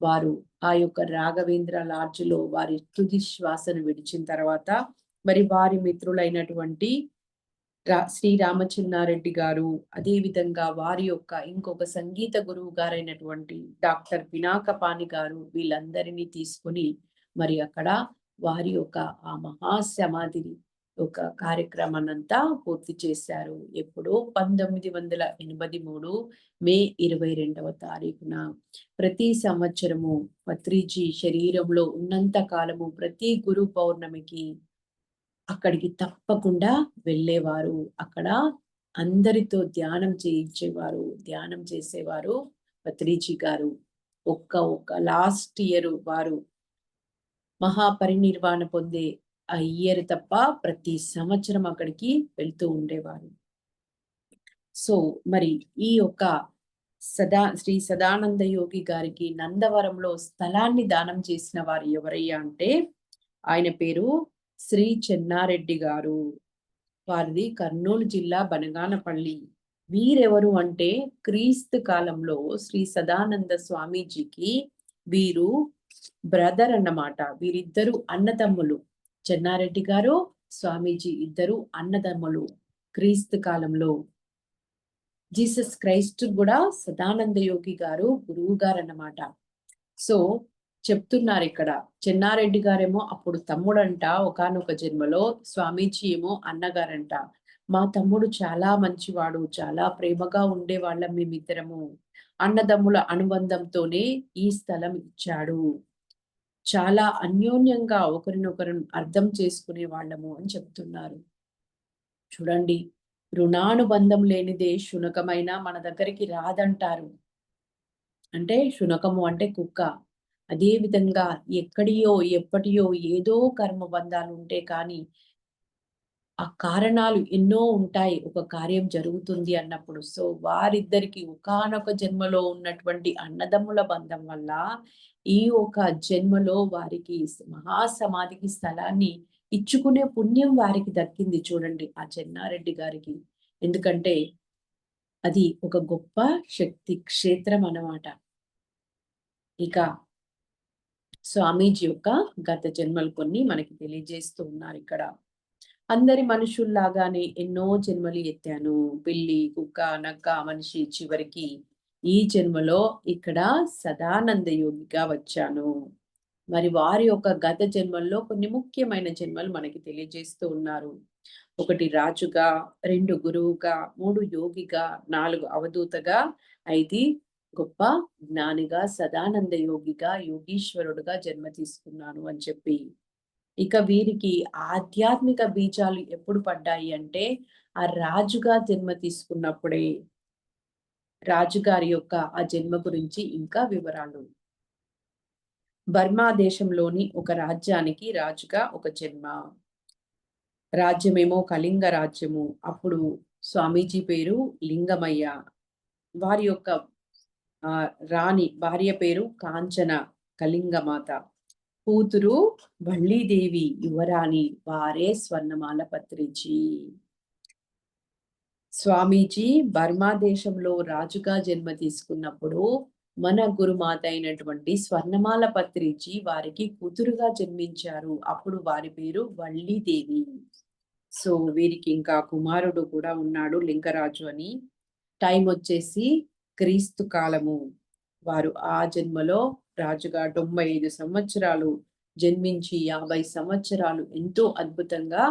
వారు ఆ యొక్క రాఘవేంద్ర లాడ్జ్లో వారి తుది శ్వాసను విడిచిన తర్వాత మరి వారి మిత్రులైనటువంటి శ్రీ రామచిన్నారెడ్డి గారు, అదే విధంగా వారి యొక్క ఇంకొక సంగీత గురువు గారైనటువంటి డాక్టర్ పినాకపాణి గారు, వీళ్ళందరినీ తీసుకుని మరి అక్కడ వారి యొక్క ఆ మహాసమాధిని ఒక కార్యక్రమాన్నంతా పూర్తి చేశారు. ఎప్పుడో 1983 మే 22వ తారీఖున. ప్రతి సంవత్సరము పత్రిజీ శరీరంలో ఉన్నంత కాలము ప్రతి గురు పౌర్ణమికి అక్కడికి తప్పకుండా వెళ్ళేవారు. అక్కడ అందరితో ధ్యానం చేయించేవారు, ధ్యానం చేసేవారు పత్రిజీ గారు. ఒక్క లాస్ట్ ఇయర్ వారు మహాపరినిర్వాణ పొందే ఆ ఇయర్ తప్ప ప్రతి సంవత్సరం అక్కడికి వెళ్తూ ఉండేవారు. సో మరి ఈ యొక్క శ్రీ సదానంద యోగి గారికి నందవరంలో స్థలాన్ని దానం చేసిన వారు ఎవరయ్యా అంటే ఆయన పేరు శ్రీ చెన్నారెడ్డి గారు. వారిది కర్నూలు జిల్లా బనగానపల్లి. వీరెవరు అంటే క్రీస్తు కాలంలో శ్రీ సదానంద స్వామీజీకి వీరు బ్రదర్ అన్నమాట. వీరిద్దరు అన్నదమ్ములు. చెన్నారెడ్డి గారు, స్వామీజీ ఇద్దరు అన్నదమ్ములు. క్రీస్తు కాలంలో జీసస్ క్రైస్ట్ కూడా సదానంద యోగి గారు గురువు గారు అన్నమాట. సో చెప్తున్నారు ఇక్కడ, చెన్నారెడ్డి గారేమో అప్పుడు తమ్ముడంట ఒకానొక జన్మలో, స్వామీజీ ఏమో అన్నగారంట. మా తమ్ముడు చాలా మంచివాడు, చాలా ప్రేమగా ఉండేవాళ్ళం మేమిద్దరము. అన్నదమ్ముల అనుబంధంతోనే ఈ స్థలం ఇచ్చాడు. చాలా అన్యోన్యంగా ఒకరినొకరు అర్థం చేసుకునే వాళ్ళము అని చెప్తున్నారు. చూడండి, రుణానుబంధం లేనిదే శునకమైనా మన దగ్గరికి రాదంటారు. అంటే శునకము అంటే కుక్క. అదే విధంగా ఎక్కడియో ఎప్పటియో ఏదో కర్మ బంధాలు ఉంటే కానీ ఆ కారణాలు ఎన్నో ఉంటాయి ఒక కార్యం జరుగుతుంది అన్నప్పుడు. సో వారిద్దరికి ఒకానొక జన్మలో ఉన్నటువంటి అన్నదమ్ముల బంధం వల్ల ఈ ఒక జన్మలో వారికి మహాసమాధికి స్థలాన్ని ఇచ్చుకునే పుణ్యం వారికి దక్కింది. చూడండి ఆ చెన్నారెడ్డి గారికి. ఎందుకంటే అది ఒక గొప్ప శక్తి క్షేత్రం అన్నమాట. ఇక స్వామీజీ యొక్క గత జన్మలు కొన్ని మనకి తెలియజేస్తూ ఉన్నారు ఇక్కడ. అందరి మనుషుల్లాగానే ఎన్నో జన్మలు ఎత్తాను. పిల్లి, కుక్క, నక్క, మనిషి, చివరికి ఈ జన్మలో ఇక్కడ సదానంద యోగిగా వచ్చాను. మరి వారి యొక్క గత జన్మల్లో కొన్ని ముఖ్యమైన జన్మలు మనకి తెలియజేస్తూ ఉన్నారు. 1 రాజుగా, 2 గురువుగా, 3 యోగిగా, 4 అవధూతగా, 5 గొప్ప జ్ఞానిగా, సదానంద యోగిగా, యోగీశ్వరుడుగా జన్మ తీసుకున్నాను అని చెప్పి. ఇక వీరికి ఆధ్యాత్మిక బీజాలు ఎప్పుడు పడ్డాయి అంటే ఆ రాజుగా జన్మ తీసుకున్నప్పుడే. రాజుగారి యొక్క ఆ జన్మ గురించి ఇంకా వివరాలు. బర్మా దేశంలోని ఒక రాజ్యానికి రాజుగా ఒక జన్మ. రాజ్యమేమో కళింగ రాజ్యము. అప్పుడు స్వామీజీ పేరు లింగమయ్య. వారి యొక్క రాణి భార్య పేరు కాంచన కళింగమాత. కూతురు వల్లీదేవి యువరాణి. వారే స్వర్ణమాల పత్రిజీ. స్వామీజీ బర్మా దేశంలో రాజుగా జన్మ తీసుకున్నప్పుడు మన గురుమాత అయినటువంటి స్వర్ణమాల పత్రిజీ వారికి కూతురుగా జన్మించారు. అప్పుడు వారి పేరు వల్లీదేవి. సో వీరికి ఇంకా కుమారుడు కూడా ఉన్నాడు, లింగరాజు అని. టైం వచ్చేసి క్రీస్తు కాలము. వారు ఆ జన్మలో రాజుగా 95 సంవత్సరాలు జన్మించి 50 సంవత్సరాలు ఎంతో అద్భుతంగా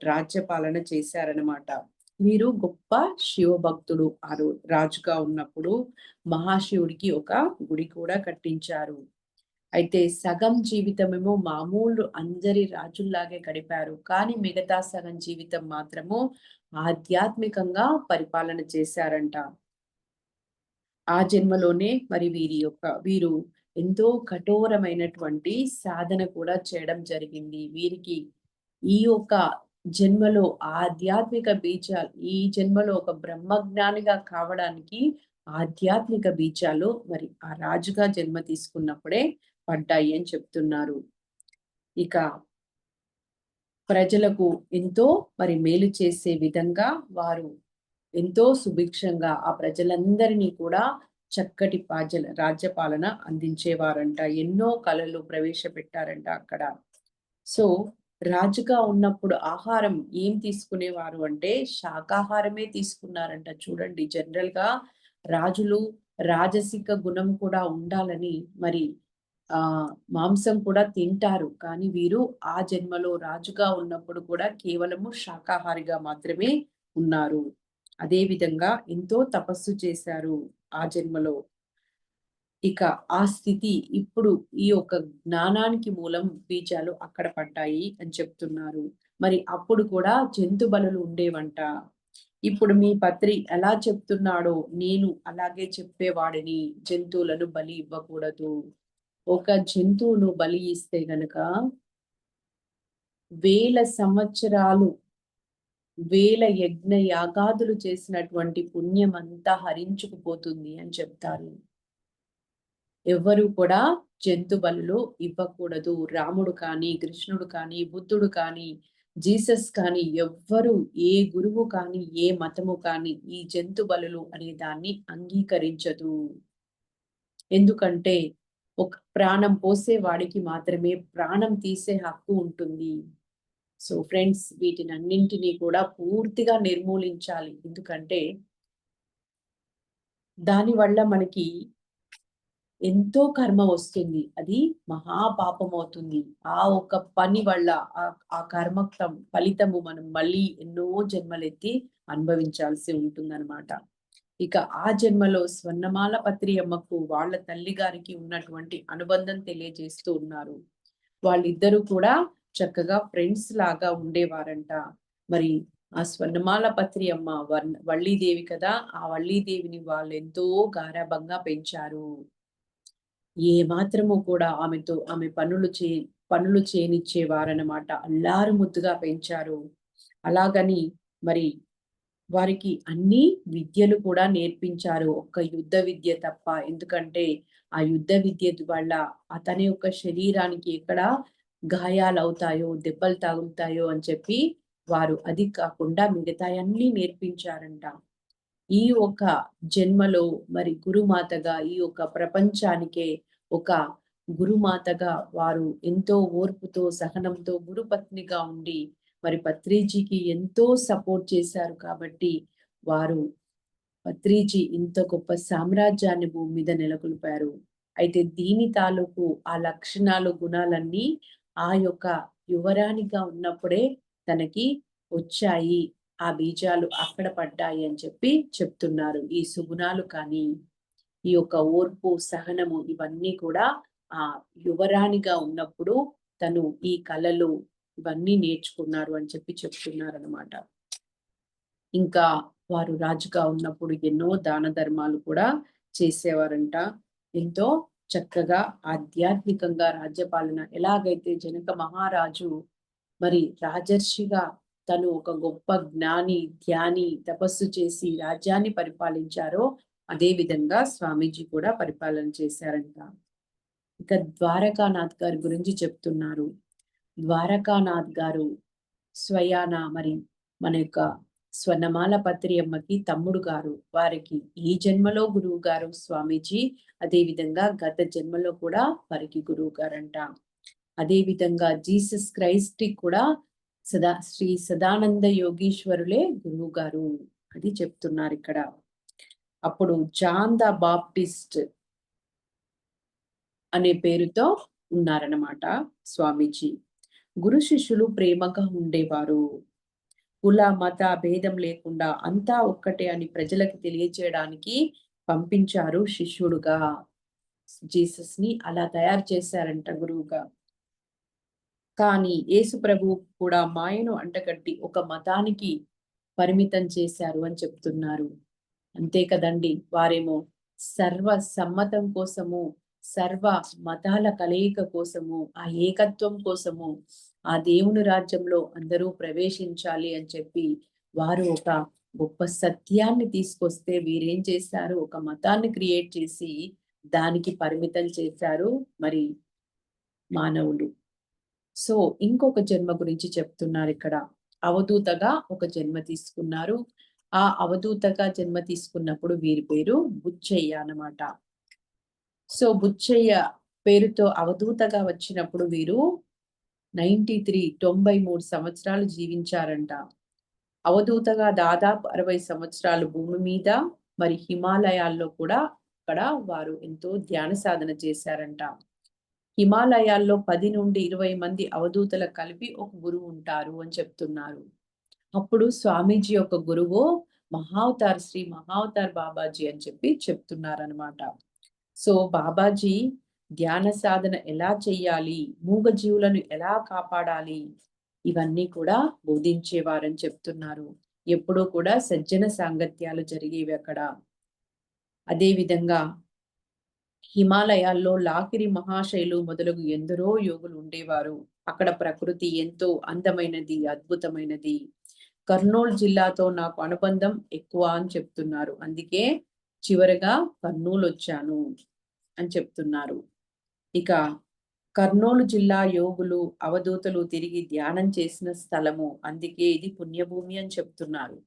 రాజ్యపాలన చేశారనమాట. వీరు గొప్ప శివభక్తుడు. రాజుగా ఉన్నప్పుడు మహాశివుడికి ఒక గుడి కూడా కట్టించారు. అయితే సగం జీవితమేమో మామూలు అందరి రాజుల్లాగే గడిపారు. కానీ మిగతా సగం జీవితం మాత్రము ఆధ్యాత్మికంగా పరిపాలన చేశారంట. ఆ జన్మలోనే మరి వీరు ఎంతో కఠోరమైనటువంటి సాధన కూడా చేయడం జరిగింది. వీరికి ఈ యొక్క జన్మలో ఆధ్యాత్మిక బీజాలు, ఈ జన్మలో ఒక బ్రహ్మజ్ఞానిగా కావడానికి ఆధ్యాత్మిక బీజాలు మరి ఆ రాజుగా జన్మ తీసుకున్నప్పుడే పడ్డాయి అని చెప్తున్నారు. ఇక ప్రజలకు ఎంతో మరి మేలు చేసే విధంగా వారు ఎంతో సుభిక్షంగా ఆ ప్రజలందరినీ కూడా చక్కటి రాజ్యపాలన అందించేవారంట. ఎన్నో కళలు ప్రవేశపెట్టారంట అక్కడ. సో రాజుగా ఉన్నప్పుడు ఆహారం ఏం తీసుకునేవారు అంటే శాకాహారమే తీసుకున్నారంట. చూడండి, జనరల్ గా రాజులు రాజసిక గుణం కూడా ఉండాలని మరి మాంసం కూడా తింటారు. కానీ వీరు ఆ జన్మలో రాజుగా ఉన్నప్పుడు కూడా కేవలము శాకాహారిగా మాత్రమే ఉన్నారు. అదే విధంగా ఎంతో తపస్సు చేశారు ఆ జన్మలో. ఇక ఆ స్థితి ఇప్పుడు ఈ యొక్క జ్ఞానానికి మూలం బీజాలు అక్కడ పడ్డాయి అని చెప్తున్నారు. మరి అప్పుడు కూడా జంతు బలులు ఉండేవంట. ఇప్పుడు మీ పత్రి ఎలా చెప్తున్నాడో నేను అలాగే చెప్పేవాడిని, జంతువులను బలి ఇవ్వకూడదు. ఒక జంతువును బలి ఇస్తే గనక 1000 సంవత్సరాలు 1000 యజ్ఞ యాగాదులు చేసినటువంటి పుణ్యం అంతా హరించుకుపోతుంది అని చెప్తారు. ఎవ్వరు కూడా జంతు బలులు ఇవ్వకూడదు. రాముడు కానీ, కృష్ణుడు కానీ, బుద్ధుడు కానీ, జీసస్ కానీ, ఎవ్వరు ఏ గురువు కానీ, ఏ మతము కానీ ఈ జంతు బలులు అనే దాన్ని అంగీకరించదు. ఎందుకంటే ఒక ప్రాణం పోసే వాడికి మాత్రమే ప్రాణం తీసే హక్కు ఉంటుంది. సో ఫ్రెండ్స్, వీటినన్నింటినీ కూడా పూర్తిగా నిర్మూలించాలి. ఎందుకంటే దానివల్ల మనకి ఎంతో కర్మ వస్తుంది. అది మహాపాపం అవుతుంది. ఆ ఒక్క పని వల్ల ఆ కర్మ ఫలితము మనం మళ్ళీ ఎన్నో జన్మలెత్తి అనుభవించాల్సి ఉంటుందన్నమాట. ఇక ఆ జన్మలో స్వర్ణమాల పత్రి అమ్మకు వాళ్ళ తల్లి గారికి ఉన్నటువంటి అనుబంధం తెలియజేస్తూ ఉన్నారు. వాళ్ళిద్దరూ కూడా చక్కగా ఫ్రెండ్స్ లాగా ఉండేవారంట. మరి ఆ స్వర్ణమాల పత్రి అమ్మ వల్లీదేవి కదా, ఆ వల్లీదేవిని వాళ్ళు ఎంతో గారాబంగా పెంచారు. ఏ మాత్రము కూడా ఆమె పనులు చేయనిచ్చేవారనమాట. అల్లారు ముద్దుగా పెంచారు. అలాగని మరి వారికి అన్ని విద్యలు కూడా నేర్పించారు, ఒక్క యుద్ధ విద్య తప్ప. ఎందుకంటే ఆ యుద్ధ విద్య వల్ల అతని యొక్క శరీరానికి ఎక్కడ గాయాలు అవుతాయో, దెబ్బలు తగులుతాయో అని చెప్పి వారు అది కాకుండా మిగతాయన్నీ నేర్పించారంట. ఈ ఒక జన్మలో మరి గురుమాతగా ఈ యొక్క ప్రపంచానికే ఒక గురుమాతగా వారు ఎంతో ఓర్పుతో, సహనంతో గురుపత్నిగా ఉండి మరి పత్రిజీకి ఎంతో సపోర్ట్ చేశారు. కాబట్టి వారు పత్రిజీ ఇంత గొప్ప సామ్రాజ్యాన్ని భూమి మీద నెలకొల్పారు. అయితే దీని తాలూకు ఆ లక్షణాలు, గుణాలన్నీ ఆ యొక్క యువరాణిగా ఉన్నప్పుడే తనకి వచ్చాయి. ఆ బీజాలు అక్కడ పడ్డాయి అని చెప్పి చెప్తున్నారు. ఈ సుగుణాలు కానీ, ఈ యొక్క ఓర్పు, సహనము ఇవన్నీ కూడా ఆ యువరాణిగా ఉన్నప్పుడు తను ఈ కళలు ఇవన్నీ నేర్చుకున్నారు అని చెప్పి చెప్తున్నారు అన్నమాట. ఇంకా వారు రాజుగా ఉన్నప్పుడు ఎన్నో దాన ధర్మాలు కూడా చేసేవారంట. ఎంతో చక్కగా ఆధ్యాత్మికంగా రాజ్యపాలన, ఎలాగైతే జనక మహారాజు మరి రాజర్షిగా తను ఒక గొప్ప జ్ఞాని, ధ్యాని, తపస్సు చేసి రాజ్యాన్ని పరిపాలించారో అదే విధంగా స్వామీజీ కూడా పరిపాలన చేశారంట. ఇక ద్వారకానాథ్ గారి గురించి చెప్తున్నారు. ద్వారకానాథ్ గారు స్వయాన మరి మన యొక్క స్వర్ణమాల పత్రి అమ్మకి తమ్ముడు గారు. వారికి ఈ జన్మలో గురువు గారు స్వామీజీ, అదే విధంగా గత జన్మలో కూడా వారికి గురువు గారంట. అదే విధంగా జీసస్ క్రైస్ట్ కూడా శ్రీ సదానంద యోగీశ్వరులే గురువు గారు అది చెప్తున్నారు ఇక్కడ. అప్పుడు జాన్ ద బాప్టిస్ట్ అనే పేరుతో ఉన్నారన్నమాట స్వామీజీ. గురు శిష్యులు ప్రేమగా ఉండేవారు. కుల మత భేదం లేకుండా అంతా ఒక్కటే అని ప్రజలకు తెలియచేయడానికి పంపించారు శిష్యుడుగా. జీసస్ ని అలా తయారు చేశారంట గురువుగా. కానీ యేసు ప్రభు కూడా మాయను అంటగట్టి ఒక మతానికి పరిమితం చేశారు అని చెప్తున్నారు. అంతే కదండి, వారేమో సర్వ సమ్మతం కోసము, సర్వ మతాల కలయిక కోసము, ఆ ఏకత్వం కోసము, ఆ దేవుని రాజ్యంలో అందరూ ప్రవేశించాలి అని చెప్పి వారు ఒక గొప్ప సత్యాన్ని తీసుకొస్తే వీరేం చేశారు, ఒక మతాన్ని క్రియేట్ చేసి దానికి పరిమితం చేశారు మరి మానవులు. సో ఇంకొక జన్మ గురించి చెప్తున్నారు ఇక్కడ. అవధూతగా ఒక జన్మ తీసుకున్నారు. ఆ అవధూతగా జన్మ తీసుకున్నప్పుడు వీరి పేరు బుచ్చయ్య అన్నమాట. సో బుచ్చయ్య పేరుతో అవధూతగా వచ్చినప్పుడు వీరు 93 సంవత్సరాలు జీవించారంట. అవధూతగా దాదాపు 60 సంవత్సరాలు భూమి మీద మరి హిమాలయాల్లో కూడా అక్కడ వారు ఎంతో ధ్యాన సాధన చేశారంట. హిమాలయాల్లో 10 నుండి 20 మంది అవధూతల కలిపి ఒక గురువు ఉంటారు అని చెప్తున్నారు. అప్పుడు స్వామీజీ యొక్క గురువు శ్రీ మహావతార్ బాబాజీ అని చెప్పి చెప్తున్నారనమాట. సో బాబాజీ ధ్యాన సాధన ఎలా చెయ్యాలి, మూగ జీవులను ఎలా కాపాడాలి, ఇవన్నీ కూడా బోధించేవారని చెప్తున్నారు. ఎప్పుడూ కూడా సజ్జన సాంగత్యాలు జరిగేవి అక్కడ. అదే విధంగా హిమాలయాల్లో లాకిరి మహాశైలు మొదలగు ఎందరో యోగులు ఉండేవారు. అక్కడ ప్రకృతి ఎంతో అందమైనది, అద్భుతమైనది. కర్నూలు జిల్లాతో నాకు అనుబంధం ఎక్కువ అని చెప్తున్నారు. అందుకే చివరగా కర్నూలు వచ్చాను అని చెప్తున్నారు. ఇక కర్నూలు జిల్లా యోగులు అవధూతలు తిరిగి ధ్యానం చేసిన స్థలము, అందుకే ఇది పుణ్యభూమి అని చెప్తున్నారు.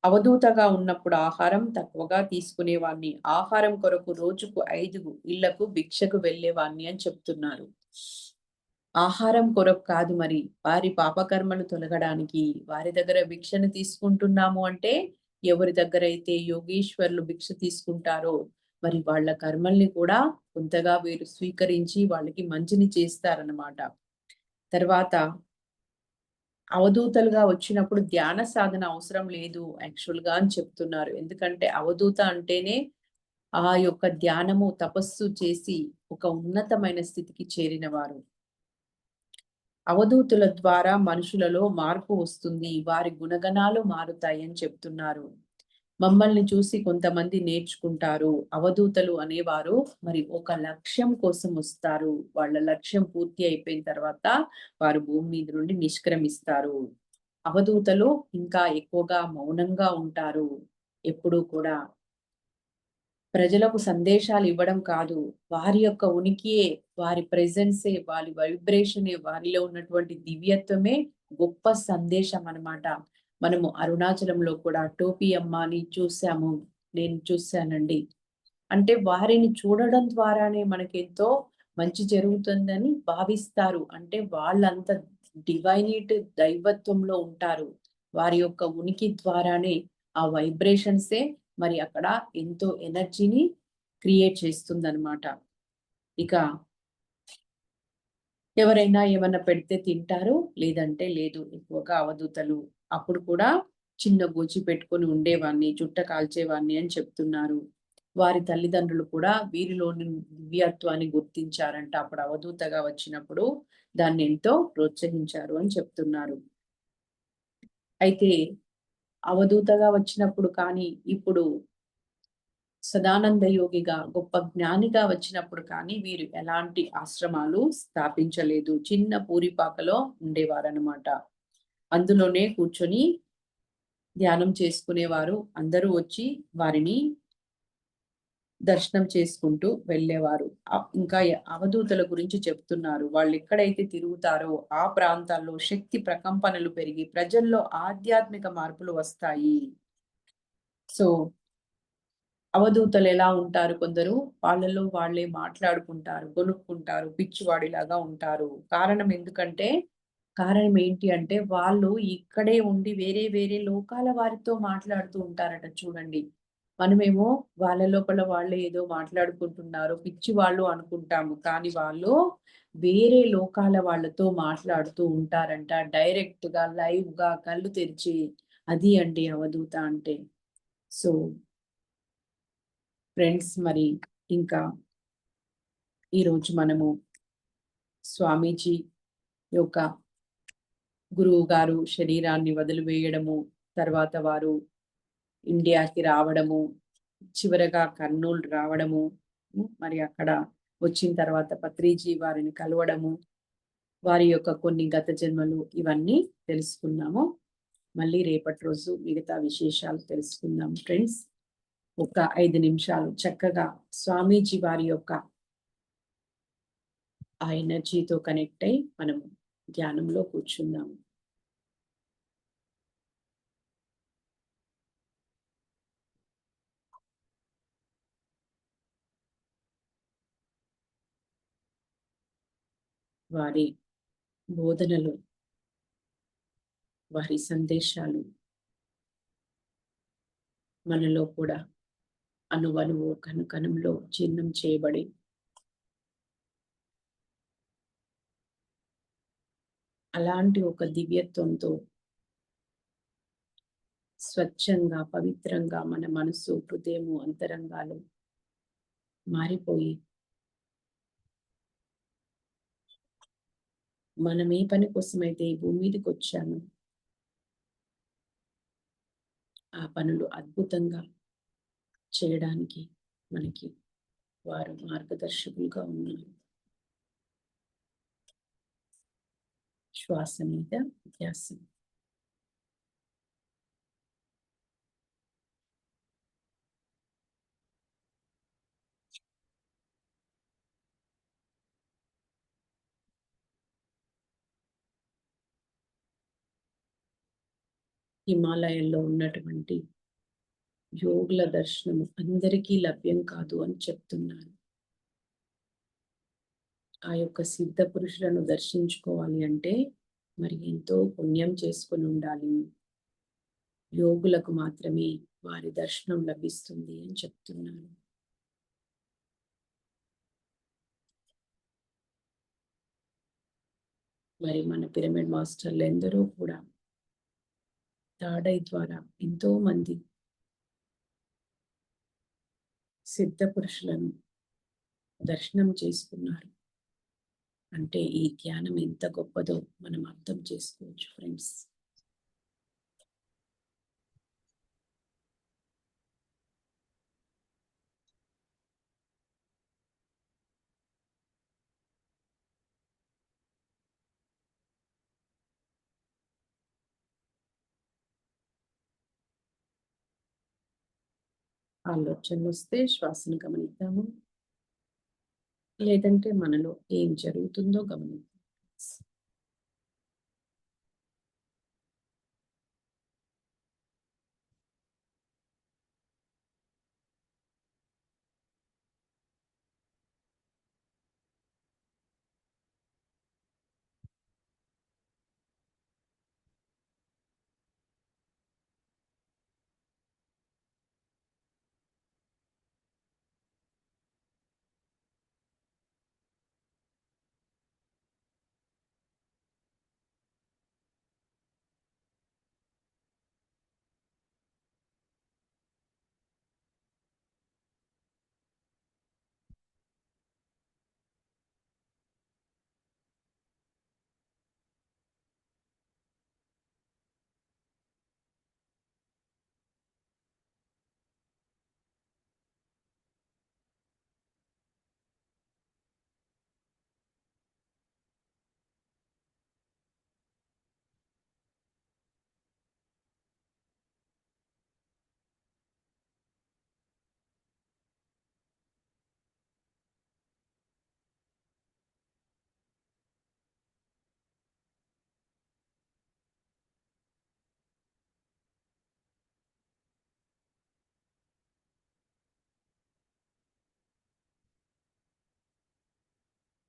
అవధూతగా ఉన్నప్పుడు ఆహారం తక్కువగా తీసుకునేవాడిని. ఆహారం కొరకు రోజుకు 5 ఇళ్లకు భిక్షకు వెళ్ళేవాడిని అని చెప్తున్నారు. ఆహారం కొరకు కాదు, మరి వారి పాపకర్మలు తొలగడానికి వారి దగ్గర భిక్షను తీసుకుంటున్నాము అంటే, ఎవరి దగ్గర అయితే యోగీశ్వరులు భిక్ష తీసుకుంటారో మరి వాళ్ళ కర్మల్ని కూడా కొంతగా వీరు స్వీకరించి వాళ్ళకి మంచిని చేస్తారన్నమాట. తర్వాత అవధూతలుగా వచ్చినప్పుడు ధ్యాన సాధన అవసరం లేదు యాక్చువల్గా అని చెప్తున్నారు. ఎందుకంటే అవధూత అంటేనే ఆ యొక్క ధ్యానము తపస్సు చేసి ఒక ఉన్నతమైన స్థితికి చేరిన వారు. అవధూతుల ద్వారా మనుషులలో మార్పు వస్తుంది, వారి గుణగణాలు మారుతాయి అని చెప్తున్నారు. మమ్మల్ని చూసి కొంతమంది నేర్చుకుంటారు. అవధూతలు అనేవారు మరి ఒక లక్ష్యం కోసం వస్తారు. వాళ్ళ లక్ష్యం పూర్తి అయిపోయిన తర్వాత వారు భూమి మీద నుండి నిష్క్రమిస్తారు. అవధూతలు ఇంకా ఎక్కువగా మౌనంగా ఉంటారు. ఎప్పుడూ కూడా ప్రజలకు సందేశాలు ఇవ్వడం కాదు, వారి యొక్క ఉనికియే, వారి ప్రెజెన్సే, వారి వైబ్రేషనే, వారిలో ఉన్నటువంటి దివ్యత్వమే గొప్ప సందేశం అన్నమాట. మనము అరుణాచలంలో కూడా టోపీ అమ్మని చూసాము, నేను చూశానండి. అంటే వారిని చూడడం ద్వారానే మనకెంతో మంచి జరుగుతుందని భావిస్తారు. అంటే వాళ్ళంత డివైనేట్ దైవత్వంలో ఉంటారు. వారి యొక్క ఉనికి ద్వారానే ఆ వైబ్రేషన్సే మరి అక్కడ ఎంతో ఎనర్జీని క్రియేట్ చేస్తుందన్నమాట. ఇక ఎవరైనా ఏమన్నా పెడితే తింటారు, లేదంటే లేదు. ఎక్కువగా అవధూతలు అప్పుడు కూడా చిన్న గోచి పెట్టుకొని ఉండేవాన్ని, చుట్ట కాల్చేవాన్ని అని చెప్తున్నారు. వారి తల్లిదండ్రులు కూడా వీరిలోని దివ్యత్వాన్ని గుర్తించారంట. అప్పుడు అవధూతగా వచ్చినప్పుడు దాన్ని ఎంతో ప్రోత్సహించారు అని చెప్తున్నారు. అయితే అవధూతగా వచ్చినప్పుడు కానీ, ఇప్పుడు సదానంద యోగిగా గొప్ప జ్ఞానిగా వచ్చినప్పుడు కానీ వీరు ఎలాంటి ఆశ్రమాలు స్థాపించలేదు. చిన్న పూరిపాకలో ఉండేవారనమాట. అందులోనే కూర్చొని ధ్యానం చేసుకునేవారు. అందరూ వచ్చి వారిని దర్శనం చేసుకుంటూ వెళ్ళేవారు. ఇంకా అవధూతల గురించి చెప్తున్నారు. వాళ్ళు ఎక్కడైతే తిరుగుతారో ఆ ప్రాంతాల్లో శక్తి ప్రకంపనలు పెరిగి ప్రజల్లో ఆధ్యాత్మిక మార్పులు వస్తాయి. సో అవధూతలు ఎలా ఉంటారు, కొందరు వాళ్ళలో వాళ్ళే మాట్లాడుకుంటారు, గొనుక్కుంటారు, పిచ్చివాడిలాగా ఉంటారు. కారణం ఏంటి అంటే వాళ్ళు ఇక్కడే ఉండి వేరే వేరే లోకాల వారితో మాట్లాడుతూ ఉంటారట చూడండి. మనమేమో వాళ్ళ లోపల వాళ్ళే ఏదో మాట్లాడుకుంటున్నారు, పిచ్చి వాళ్ళు అనుకుంటాము. కానీ వాళ్ళు వేరే లోకాల వాళ్ళతో మాట్లాడుతూ ఉంటారంట. డైరెక్ట్‌గా, లైవ్‌గా కళ్ళు తెరిచి. అది అండి అవధూత అంటే. సో ఫ్రెండ్స్, మరి ఇంకా ఈరోజు మనము స్వామీజీ యొక్క గురువు గారు శరీరాన్ని వదిలివేయడము, తర్వాత వారు ఇండియాకి రావడము, చివరగా కర్నూలు రావడము, మరి అక్కడ వచ్చిన తర్వాత పత్రిజీ వారిని కలవడము, వారి యొక్క కొన్ని గత జన్మలు ఇవన్నీ తెలుసుకున్నాము. మళ్ళీ రేపటి రోజు మిగతా విశేషాలు తెలుసుకుందాం ఫ్రెండ్స్. ఒక 5 నిమిషాలు చక్కగా స్వామీజీ వారి యొక్క ఆ ఎనర్జీతో కనెక్ట్ అయ్యి మనం ధ్యానంలో కూర్చుందాము. వారి బోధనలు, వారి సందేశాలు మనలో కూడా అణువణువు కణకణంలో జీర్ణం చేయబడి అలాంటి ఒక దివ్యత్వంతో స్వచ్ఛంగా, పవిత్రంగా మన మనసు, హృదయము, అంతరంగాలు మారిపోయి మనం ఏ పని కోసమైతే ఈ భూమి మీదకి వచ్చామో ఆ పనులు అద్భుతంగా చేయడానికి మనకి వారు మార్గదర్శకులుగా ఉన్నారు. శ్వాస మీద ధ్యాస. హిమాలయంలో ఉన్నటువంటి యోగుల దర్శనం అందరికీ లభ్యం కాదు అని చెప్తున్నారు. ఆ యొక్క సిద్ధ పురుషులను దర్శించుకోవాలి అంటే మరి ఎంతో పుణ్యం చేసుకొని ఉండాలి. యోగులకు మాత్రమే వారి దర్శనం లభిస్తుంది అని చెప్తున్నారు. మరి మన పిరమిడ్ మాస్టర్లు ఎందరో కూడా తాడై ద్వారా ఎంతో మంది సిద్ధ పురుషులను దర్శనం చేసుకున్నారు. అంటే ఈ ధ్యానం ఎంత గొప్పదో మనం అర్థం చేసుకోవచ్చు ఫ్రెండ్స్. ఆలోచనలు వస్తే శ్వాసను గమనిద్దాము, లేదంటే మనలో ఏం జరుగుతుందో గమనిద్దాం.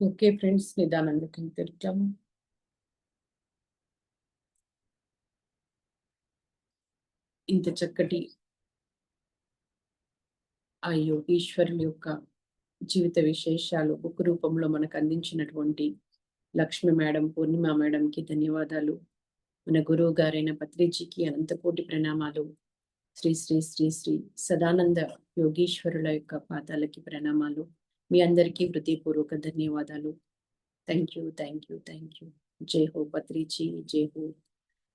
ఓకే ఫ్రెండ్స్, నిదానంగా తిరుగుతాము. ఇంత చక్కటి ఆ యోగీశ్వరుల యొక్క జీవిత విశేషాలు బుక్ రూపంలో మనకు అందించినటువంటి లక్ష్మి మేడం, పూర్ణిమ మేడంకి ధన్యవాదాలు. మన గురువు గారైన పత్రిజీకి అనంతకోటి ప్రణామాలు. శ్రీ శ్రీ శ్రీ శ్రీ సదానంద యోగీశ్వరుల యొక్క పాదాలకి ప్రణామాలు. మీ అందరికీ హృదయపూర్వక ధన్యవాదాలు. Thank you, thank you, thank you. జై హో పత్రిజీ, జై హో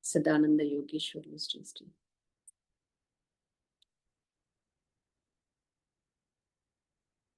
సదానంద యోగీశ్వరులు శ్రీ శ్రీ.